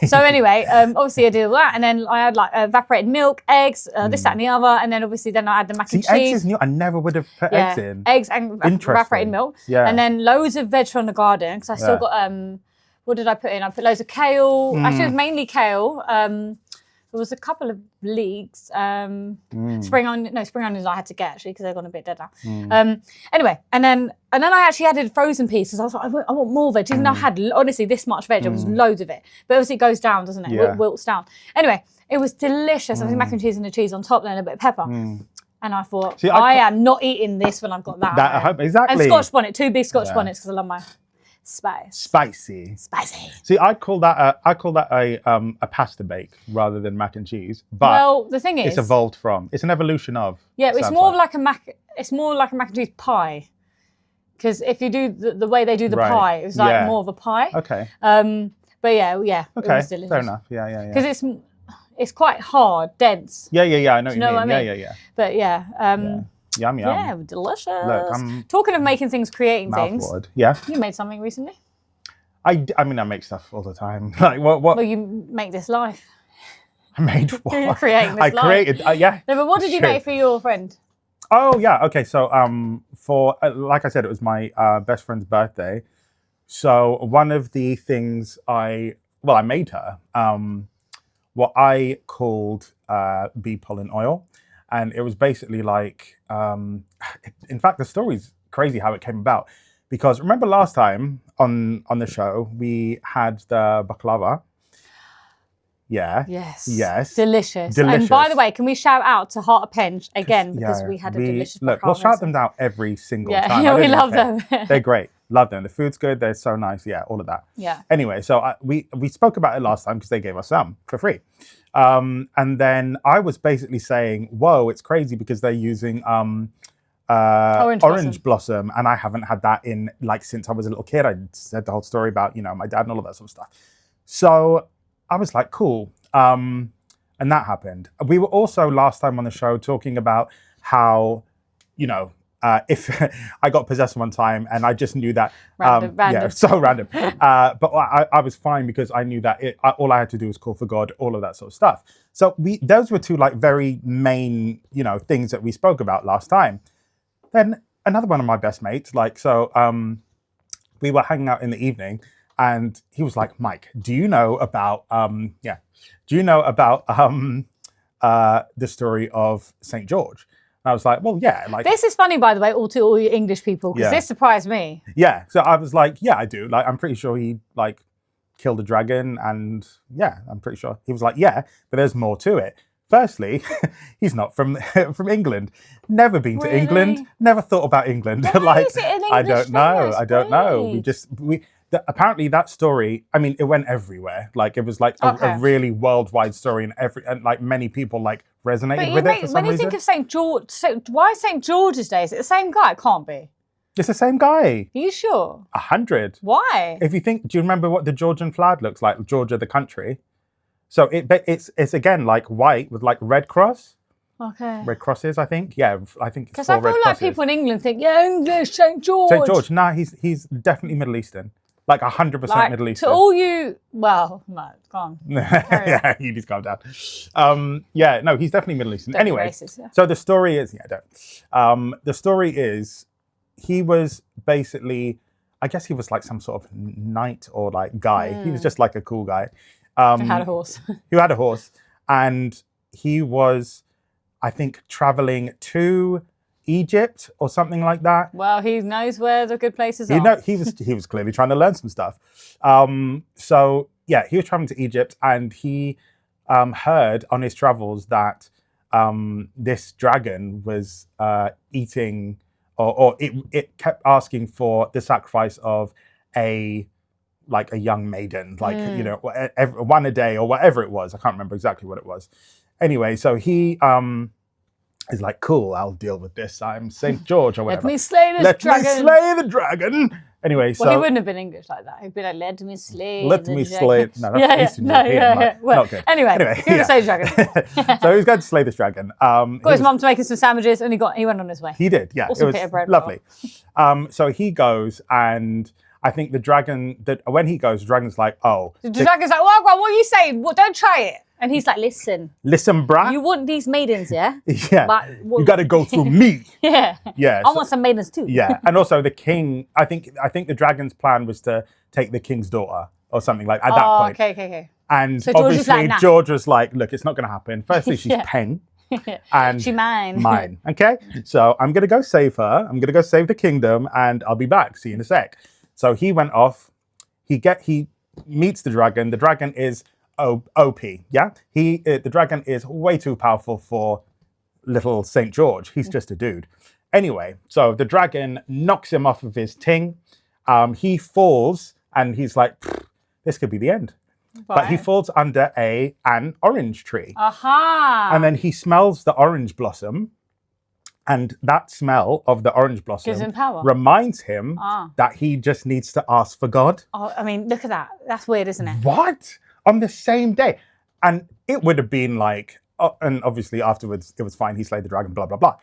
So anyway, obviously I did all that. And then I had like evaporated milk, eggs, this, that, and the other. And then obviously then I had the mac and cheese. Eggs is new. I never would have put eggs in. Eggs and evaporated milk. Yeah. And then loads of veg from the garden because I still got... what did I put in? I put loads of kale. Actually, it was mainly kale. There was a couple of leeks. Spring onions I had to get actually because they've gone a bit dead now. Anyway, and then I actually added frozen pieces. I was like, I want more veg. Even though I had honestly this much veg, there was loads of it. But obviously it goes down, doesn't it? Yeah. Wilts down. Anyway, it was delicious. I was mac and cheese and the cheese on top, then a bit of pepper. And I thought, I am not eating this when I've got that. Exactly. And Scotch bonnet, 2 big Scotch bonnets because I love my spicy. See, I call that a pasta bake rather than mac and cheese. But well, the thing is, it's evolved from. It's an evolution of. Yeah, it's more like a mac. It's more like a mac and cheese pie. Because if you do the way they do the pie, it's like more of a pie. Okay. But yeah. Okay. It was delicious. Fair enough. Yeah. Because it's quite hard, dense. Yeah. I know what I mean. Yeah. But yeah. Yum. Yeah, delicious. Look, talking of making things, creating things. Yeah. You made something recently. I mean, I make stuff all the time. Like what? Well, you make this life. I made what? You're creating this life. I created. Yeah. No, but what did you make for your friend? Oh yeah. Okay. So for like I said, it was my best friend's birthday. So one of the things I made her what I called bee pollen oil. And it was basically like, in fact, the story's crazy how it came about. Because remember last time on the show, we had the baklava. Yeah. Yes. Delicious. And by the way, can we shout out to Heart of Penge again? Because we had a delicious baklava. Look, we'll shout them down every single time. Yeah, we love them. They're great. Love them. The food's good. They're so nice. Yeah, all of that. Yeah. Anyway, so we spoke about it last time because they gave us some for free. And then I was basically saying, whoa, it's crazy because they're using orange blossom. And I haven't had that in like since I was a little kid. I said the whole story about, you know, my dad and all of that sort of stuff. So I was like, cool. And that happened. We were also last time on the show talking about how, you know, if I got possessed one time and I just knew that, Random. yeah, so random. But I was fine because I knew that all I had to do was call for God, all of that sort of stuff. So those were two like very main, things that we spoke about last time. Then another one of my best mates, we were hanging out in the evening, and he was like, "Mike, do you know about the story of St. George?" And I was like, "Well, yeah." Like, this is funny, by the way, to all you English people, because this surprised me. Yeah, so I was like, "Yeah, I do. Like, I'm pretty sure he like killed a dragon, and yeah, I'm pretty sure." He was like, "Yeah, but there's more to it." Firstly, he's not from England. Never been to England. Never thought about England. Why is it an English I don't know. I don't know. place? Apparently that story. I mean, it went everywhere. Like it was like a really worldwide story, and like many people like resonated with it for some when you reason. think of St. George, why St. George's Day? Is it the same guy? It can't be. It's the same guy. Are you sure? 100. Why? If you think, do you remember what the Georgian flag looks like? Georgia, the country. So it's again like white with like red cross. Okay. Red crosses, I think. Yeah, I think it's because I feel like people in England think, yeah, English, St. George. St. George. Nah, he's definitely Middle Eastern. Like 100% Middle Eastern. To all you, well, no, go on. Yeah, you just calm down. Yeah, no, he's definitely Middle Eastern. Anyway, racist, yeah. So the story is, the story is, he was basically, I guess he was like some sort of knight or like guy. He was just like a cool guy. Who had a horse. Who had a horse, and he was, I think, traveling to Egypt or something like that. Well, he knows where the good places are. He was clearly trying to learn some stuff. So yeah, he was traveling to Egypt, and he heard on his travels that this dragon was eating, or it kept asking for the sacrifice of a young maiden, one a day or whatever it was. I can't remember exactly what it was. Anyway, so he is like, cool, I'll deal with this. I'm St. George or whatever. Let me slay this dragon. Let me slay the dragon. Anyway, well, he wouldn't have been English like that. He'd be like, let me slay the dragon. No, that's Eastern European. Well, not good. Anyway, he would slay the dragon. So he was going to slay this dragon. Got his mum to make him some sandwiches, and he went on his way. He did, yeah. Also it bit of bread. was lovely. So he goes, and I think the dragon, when he goes, the dragon's like, oh. The dragon's like, what are you saying? Well, don't try it. And he's like, listen, brah. You want these maidens, yeah? Yeah. But, you got to go through me. Yeah. Yeah. I want some maidens too. Yeah. And also the king, I think the dragon's plan was to take the king's daughter or something like at that point. Okay. And so obviously George was like, look, it's not going to happen. Firstly, she's pen. And she mine. Okay. So I'm going to go save her. I'm going to go save the kingdom, and I'll be back. See you in a sec. So he went off. He meets the dragon. The dragon is OP, yeah? The dragon is way too powerful for little St. George. He's just a dude. Anyway, so the dragon knocks him off of his ting. He falls, and he's like, this could be the end. Right. But he falls under an orange tree. Aha! And then he smells the orange blossom, and that smell of the orange blossom gives him power. Reminds him that he just needs to ask for God. Oh, I mean, look at that. That's weird, isn't it? What? On the same day. And it would have been like, and obviously afterwards it was fine, he slayed the dragon, blah, blah, blah.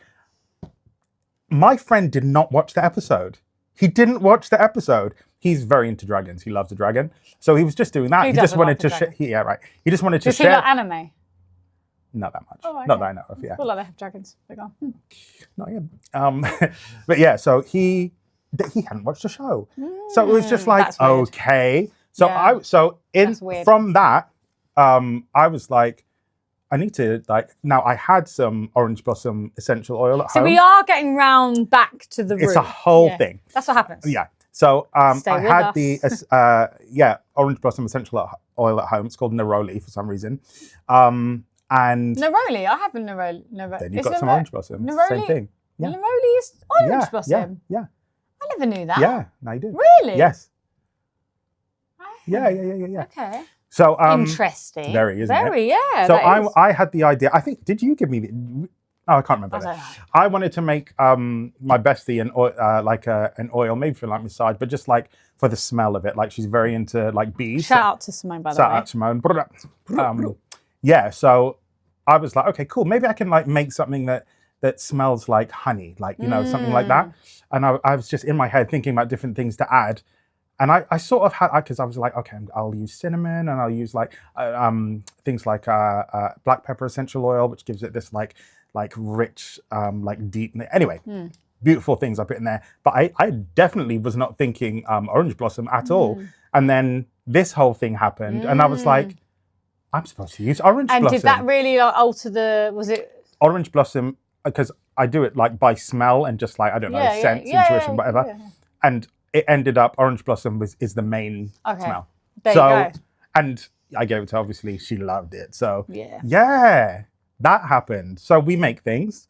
My friend did not watch the episode. He didn't watch the episode. He's very into dragons. He loves a dragon. So he was just doing that. He just wanted to share. Yeah, right. He just wanted to share. Does he like anime? Not that much. Oh, okay. Not that I know of, yeah. I feel like they have dragons. They go. Not yet. But yeah, so he hadn't watched the show. So it was just like, okay. So from that, I was like, I need to now I had some orange blossom essential oil at home. So we are getting round back to the root. It's a whole thing. That's what happens. Yeah. So I had us. the orange blossom essential oil at home. It's called neroli for some reason. And neroli, I have a neroli. Then you've got some orange blossom. Neroli, same thing. Yeah. Neroli is orange blossom. Yeah. I never knew that. Yeah, now you do. Really? Yes. Yeah. Okay. So interesting. Very, isn't it? Very, yeah. So I had the idea. I think, did you give me the? Oh, I can't remember. I wanted to make my bestie an oil, maybe for like massage, but just like for the smell of it. Like she's very into like bees. Shout out to Simone, by the way. Shout out to Simone. Yeah. So I was like, okay, cool. Maybe I can like make something that that smells like honey, like, you know, something like that. And I was just in my head thinking about different things to add. And I sort of had, because I was like, okay, I'll use cinnamon, and I'll use like things like black pepper essential oil, which gives it this like rich, like deep. Anyway, beautiful things I put in there. But I definitely was not thinking orange blossom at all. And then this whole thing happened, and I was like, I'm supposed to use orange blossom. And did that really alter was it? Orange blossom, because I do it like by smell and just like, I don't know, sense, intuition, whatever. Yeah. And it ended up orange blossom is the main smell. There you go. And I gave it to her, obviously she loved it. So yeah, that happened. So we make things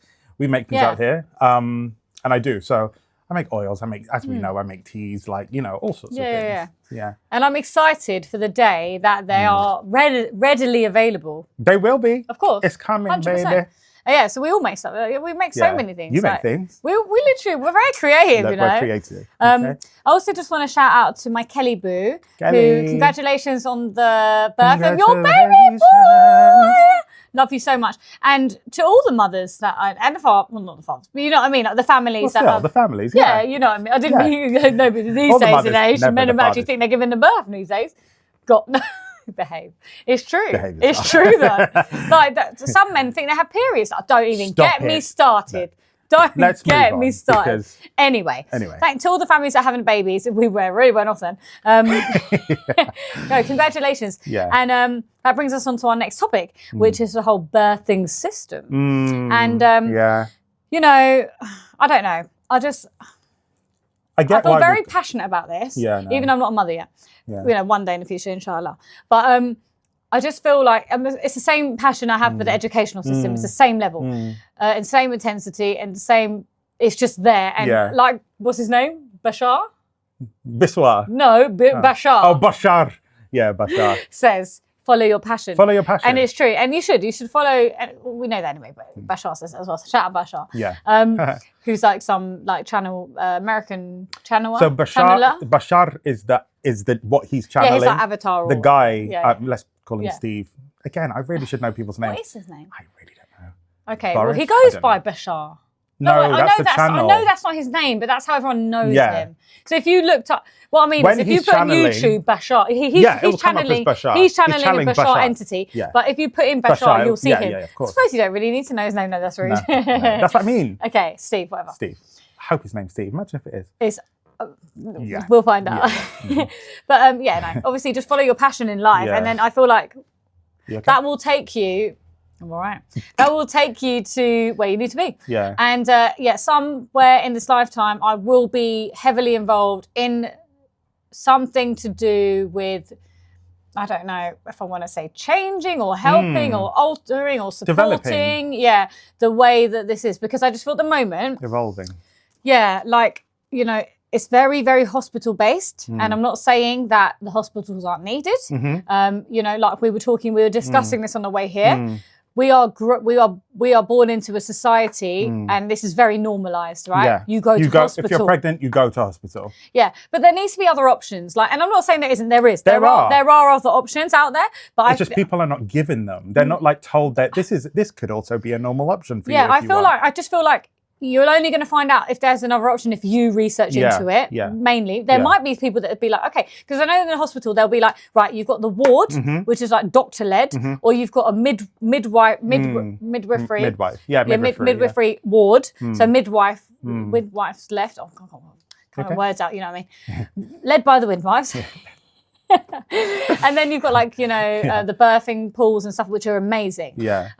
out here. And I do. So I make oils, as we know, I make teas, like, you know, all sorts of things. Yeah. And I'm excited for the day that they are readily available. They will be. Of course. It's coming, 100%. baby. Yeah, so we all make stuff. We make so many things. You make things. We're very creative, you know. We're creative. I also just want to shout out to my Kelly boo, who, congratulations on the birth of your baby boy. Love you so much. And to all the mothers and the fathers, well, not the fathers, but you know what I mean, like the families. The families, yeah. You know what I mean. I didn't mean nobody these days and age. Men actually think they're giving the birth these days. Behave. It's true. It's true though. Like some men think they have periods. Don't even get me started. Don't get me started. Anyway, thanks to all the families that are having babies. We really went off then. No, congratulations. Yeah. And that brings us on to our next topic, which is the whole birthing system. And you know, I don't know. I feel very passionate about this. Yeah. Even though I'm not a mother yet. Yeah. You know, one day in the future, inshallah. But I just feel like it's the same passion I have for the educational system. It's the same level, and same intensity, and the same. It's just there. And like, what's his name? Bashar? Biswa. No, Bashar. Oh, Bashar. Yeah, Bashar. Says, follow your passion. Follow your passion. And it's true. And you should follow, and we know that anyway, but Bashar says that as well. So shout out Bashar. Yeah. Who's like some like channel, American channeler. So Bashar is what he's channeling. Yeah, he's like Avatar. The guy, let's call him Steve. Again, I really should know people's names. What is his name? I really don't know. Okay, Boris? Well, he goes by Bashar. No, that's the channel. I know that's not his name, but that's how everyone knows him. So if you looked up, what I mean is if you put YouTube Bashar, he's channeling a Bashar entity. Yeah. But if you put in Bashar, you'll see him. Yeah, of course. I suppose you don't really need to know his name. No, that's rude. No, that's what I mean. Okay, Steve, whatever. Steve. I hope his name's Steve. Imagine if it is. It's. We'll find out. Yeah. But no. Obviously, just follow your passion in life, and then I feel like that will take you. I'm all right. That will take you to where you need to be. Yeah. And somewhere in this lifetime, I will be heavily involved in something to do with, I don't know if I want to say changing or helping or altering or supporting. Yeah, the way that this is, because I just feel at the moment evolving. Yeah, like, you know, it's very, very hospital based, and I'm not saying that the hospitals aren't needed. You know, like we were discussing this on the way here. We are born into a society, and this is very normalised, right? Yeah. You go to hospital. If you're pregnant, you go to hospital. Yeah, but there needs to be other options. Like, and I'm not saying there isn't. There is. There are other options out there, but it's just people are not given them. They're not like told that this could also be a normal option for you. Yeah, I just feel like you're only going to find out if there's another option if you research into it. Yeah. Mainly, there might be people that would be like, okay, because I know in the hospital they'll be like, right, you've got the ward, which is like doctor-led, or you've got a midwifery ward. So midwives left. Oh, kind of words out, you know what I mean? Led by the midwives. And then you've got like, you know, the birthing pools and stuff, which are amazing. Yeah.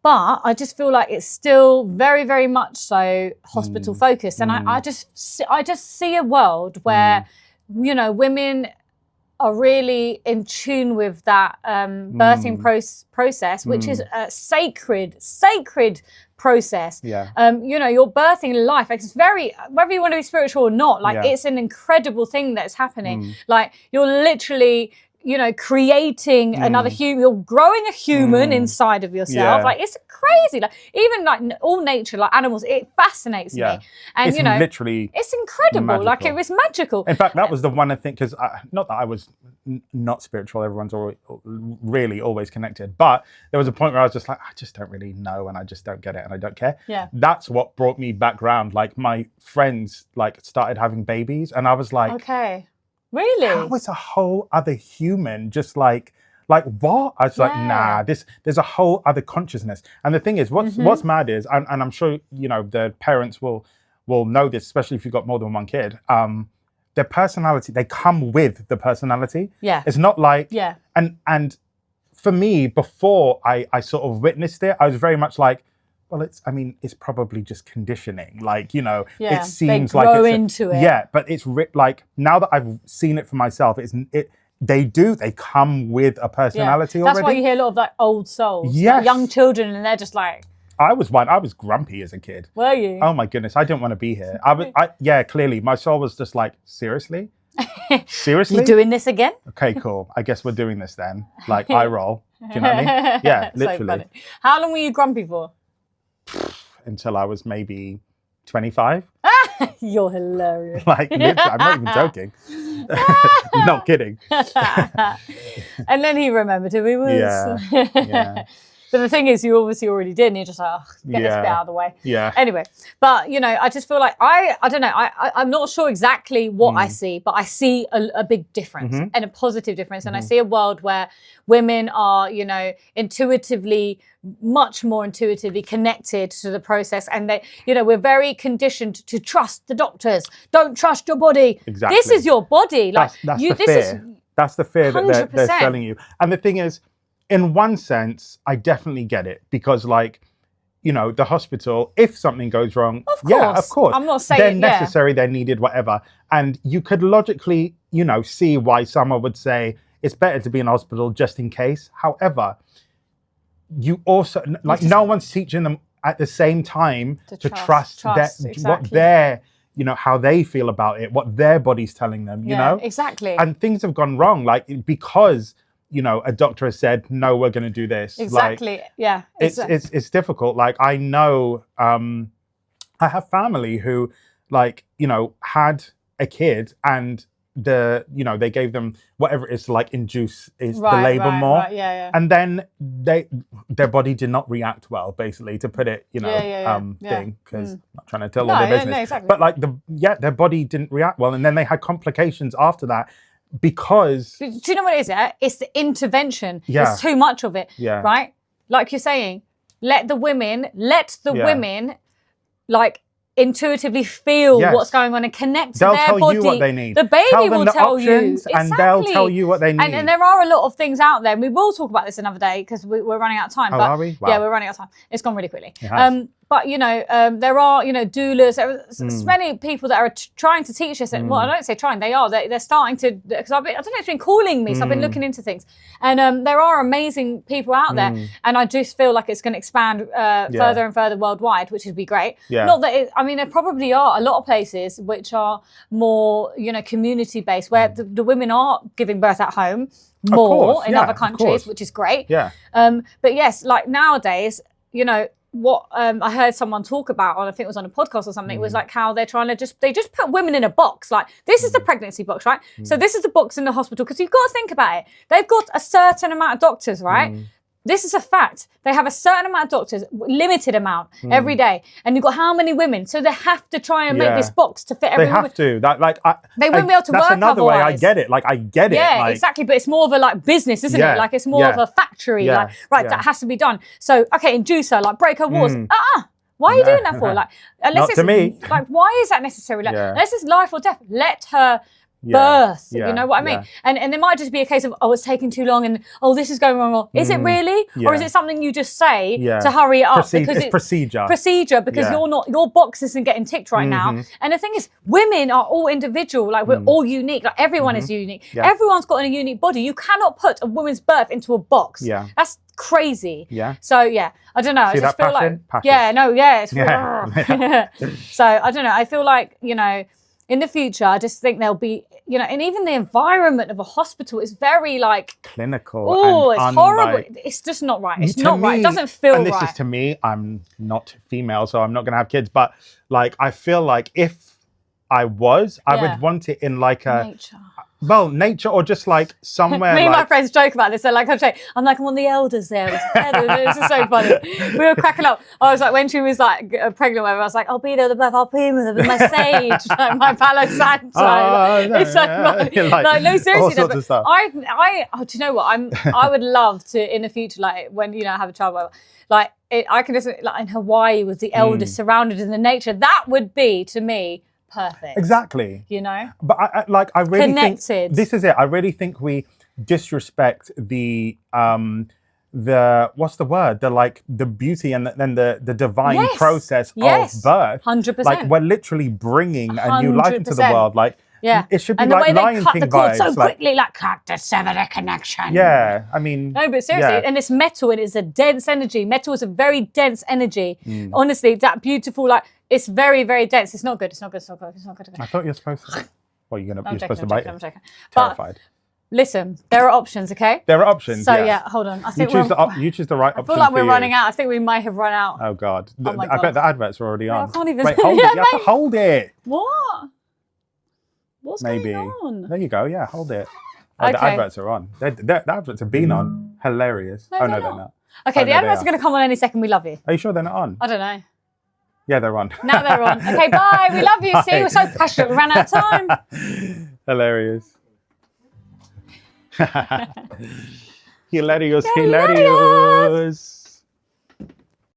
But I just feel like it's still very, very much so hospital focused. And I just see a world where, you know, women are really in tune with that birthing process, which is a sacred process. Yeah. You know, you're birthing life. It's very, whether you want to be spiritual or not, like it's an incredible thing that's happening. Like you're literally you know, creating another human, you're growing a human inside of yourself. Yeah. Like, it's crazy. Like, even like all nature, like animals, it fascinates me. And it's you know, literally it's incredible. magical. Like, it was magical. In fact, that was the one I think, because not that I was not spiritual, everyone's really always connected, but there was a point where I was just like, I just don't really know, and I just don't get it, and I don't care. Yeah. That's what brought me back round. Like, my friends like started having babies, and I was like, okay. Really? How is a whole other human just like what? I was like, nah, there's a whole other consciousness. And the thing is, what's mad is, and I'm sure, you know, the parents will know this, especially if you've got more than one kid, their personality, they come with the personality. Yeah. It's not like, yeah. And for me, before I sort of witnessed it, I was very much like, well, it's probably just conditioning. Like, you know, it seems like grow into it. Yeah, but it's like, now that I've seen it for myself, they come with a personality already. That's why you hear a lot of like old souls, yes. like young children, and they're just like. I was grumpy as a kid. Were you? Oh my goodness, I didn't want to be here. Clearly, my soul was just like, seriously? Seriously? You doing this again? Okay, cool. I guess we're doing this then. Like, I roll. Do you know what I mean? Yeah, literally. So how long were you grumpy for? Until I was maybe 25. You're hilarious. Like, literally, I'm not even joking. Not kidding. And then he remembered who he was. Yeah. But the thing is, you obviously already did, and you're just like, get this bit out of the way. Yeah. Anyway, but, you know, I just feel like, I don't know, I'm not sure exactly what I see, but I see a big difference and a positive difference. And I see a world where women are, you know, much more intuitively connected to the process. And they, you know, we're very conditioned to trust the doctors. Don't trust your body. Exactly. This is your body. Like, that's the fear. That's the fear that they're selling you. And the thing is, in one sense, I definitely get it, because, like, you know, the hospital, if something goes wrong, of course. I'm not saying they're necessary, they're needed, whatever. And you could logically, you know, see why someone would say it's better to be in hospital just in case. However, you also, like, no one's teaching them at the same time to trust exactly. What their, you know, how they feel about it, what their body's telling them, you know? Exactly. And things have gone wrong, like, because, you know, a doctor has said, no, we're going to do this. Exactly. Like, yeah. It's difficult. Like, I know, I have family who, like, you know, had a kid, and they gave them whatever it is to, like, induce the labor more. Right, yeah. And then their body did not react well, basically, to put it, you know, thing, because I'm not trying to tell all their business. No, exactly. But, like, their body didn't react well. And then they had complications after that. Because do you know what it is? It's the intervention. Yeah. It's too much of it. Yeah. Right? Like you're saying, let the women, like, intuitively feel what's going on and connect to their body. They'll tell you what they need. The baby will tell you. Exactly. And they'll tell you what they need. And there are a lot of things out there. And we will talk about this another day, because we're running out of time. Are we? Wow. Yeah, we're running out of time. It's gone really quickly. But, you know, there are, you know, doulas. There are so many people that are trying to teach us. Well, I don't say trying. They are. They're starting to, because I don't know, it's been calling me. So I've been looking into things. And there are amazing people out there. And I just feel like it's going to expand further and further worldwide, which would be great. Yeah. Not that there probably are a lot of places which are more, you know, community-based, where the women are giving birth at home more in other countries, which is great. Yeah. But yes, like nowadays, you know, what I heard someone talk about, I think it was on a podcast or something, it was like how they're trying to they just put women in a box. Like, this is the pregnancy box, right? So this is the box in the hospital, because you've got to think about it. They've got a certain amount of doctors, right? This is a fact. They have a certain amount of doctors, limited amount every day. And you've got how many women? So they have to try and make this box to fit everyone. They have to. They wouldn't be able to work otherwise. That's another way. I get it. Like, I get it. Yeah, exactly. But it's more of a, like, business, isn't it? Like, it's more of a factory. Like, that has to be done. So, okay, induce her, like, break her walls. Why are you doing that for? Like, unless Not to me. Like, why is that necessary? Like, unless it's life or death, let her birth. You know what I mean? And there might just be a case of, oh, it's taking too long, and this is going wrong. Or is it really? Or is it something you just say to hurry it up? Because it's procedure. Because your box isn't getting ticked right now. And the thing is, women are all individual. Like, we're all unique. Like, everyone is unique. Everyone's got a unique body. You cannot put a woman's birth into a box. That's crazy. So I don't know. I just feel like passion? It's so I don't know. I feel like, you know, in the future, I just think there'll be, you know, and even the environment of a hospital is very like clinical. Oh, it's horrible. It's just not right. It's not right. It doesn't feel right. And this is to me, I'm not female, so I'm not going to have kids. But like, I feel like if I was, I would want it in like a nature. Well, nature or just like somewhere. Me and my friends joke about this. They're like, I'm like, I'm on the elders there. It's just so funny. We were cracking up. I was like, when she was like pregnant, I was like, I'll be there with I'll be with my sage, like my Palo Santo. It's so funny. Like, no, seriously. All sorts of stuff. Do you know what? I would love to in the future, like when you know I have a child, whatever, like I can just like in Hawaii with the elders surrounded in the nature. That would be to me. Perfect. Exactly. You know? But I really think this is it. I really think we disrespect the what's the word? The beauty and then the divine process of birth. 100%. Like we're literally bringing a new life into the world. Like it should be and like the way Lion they cut King the cord vibes, so quickly, like cut to sever the connection. Yeah, I mean. No, but seriously, and it's metal. It is a dense energy. Metal is a very dense energy. Honestly, that beautiful, like it's very, very dense. It's not good. It's not good. It's not good. It's not good. I thought you're supposed to. Well, you're supposed to bite it. I'm joking. Terrified. But listen, there are options. Okay. There are options. So yeah, hold on. I think you choose the right option. I feel like we're running out. I think we might have run out. Oh God. Oh my I God. bet the adverts are already on. I can't even. Wait, hold it. You have to hold it. What? What's going on? There you go. Yeah, hold it. Oh, the adverts are on. The adverts have been on. Hilarious. No, they're not. not. Okay, the adverts are going to come on any second. We love you. Are you sure they're not on? I don't know. Yeah, they're on. Now they're on. Okay, bye. We love you. See, we're so passionate. We ran out of time. Hilarious. Hilarious.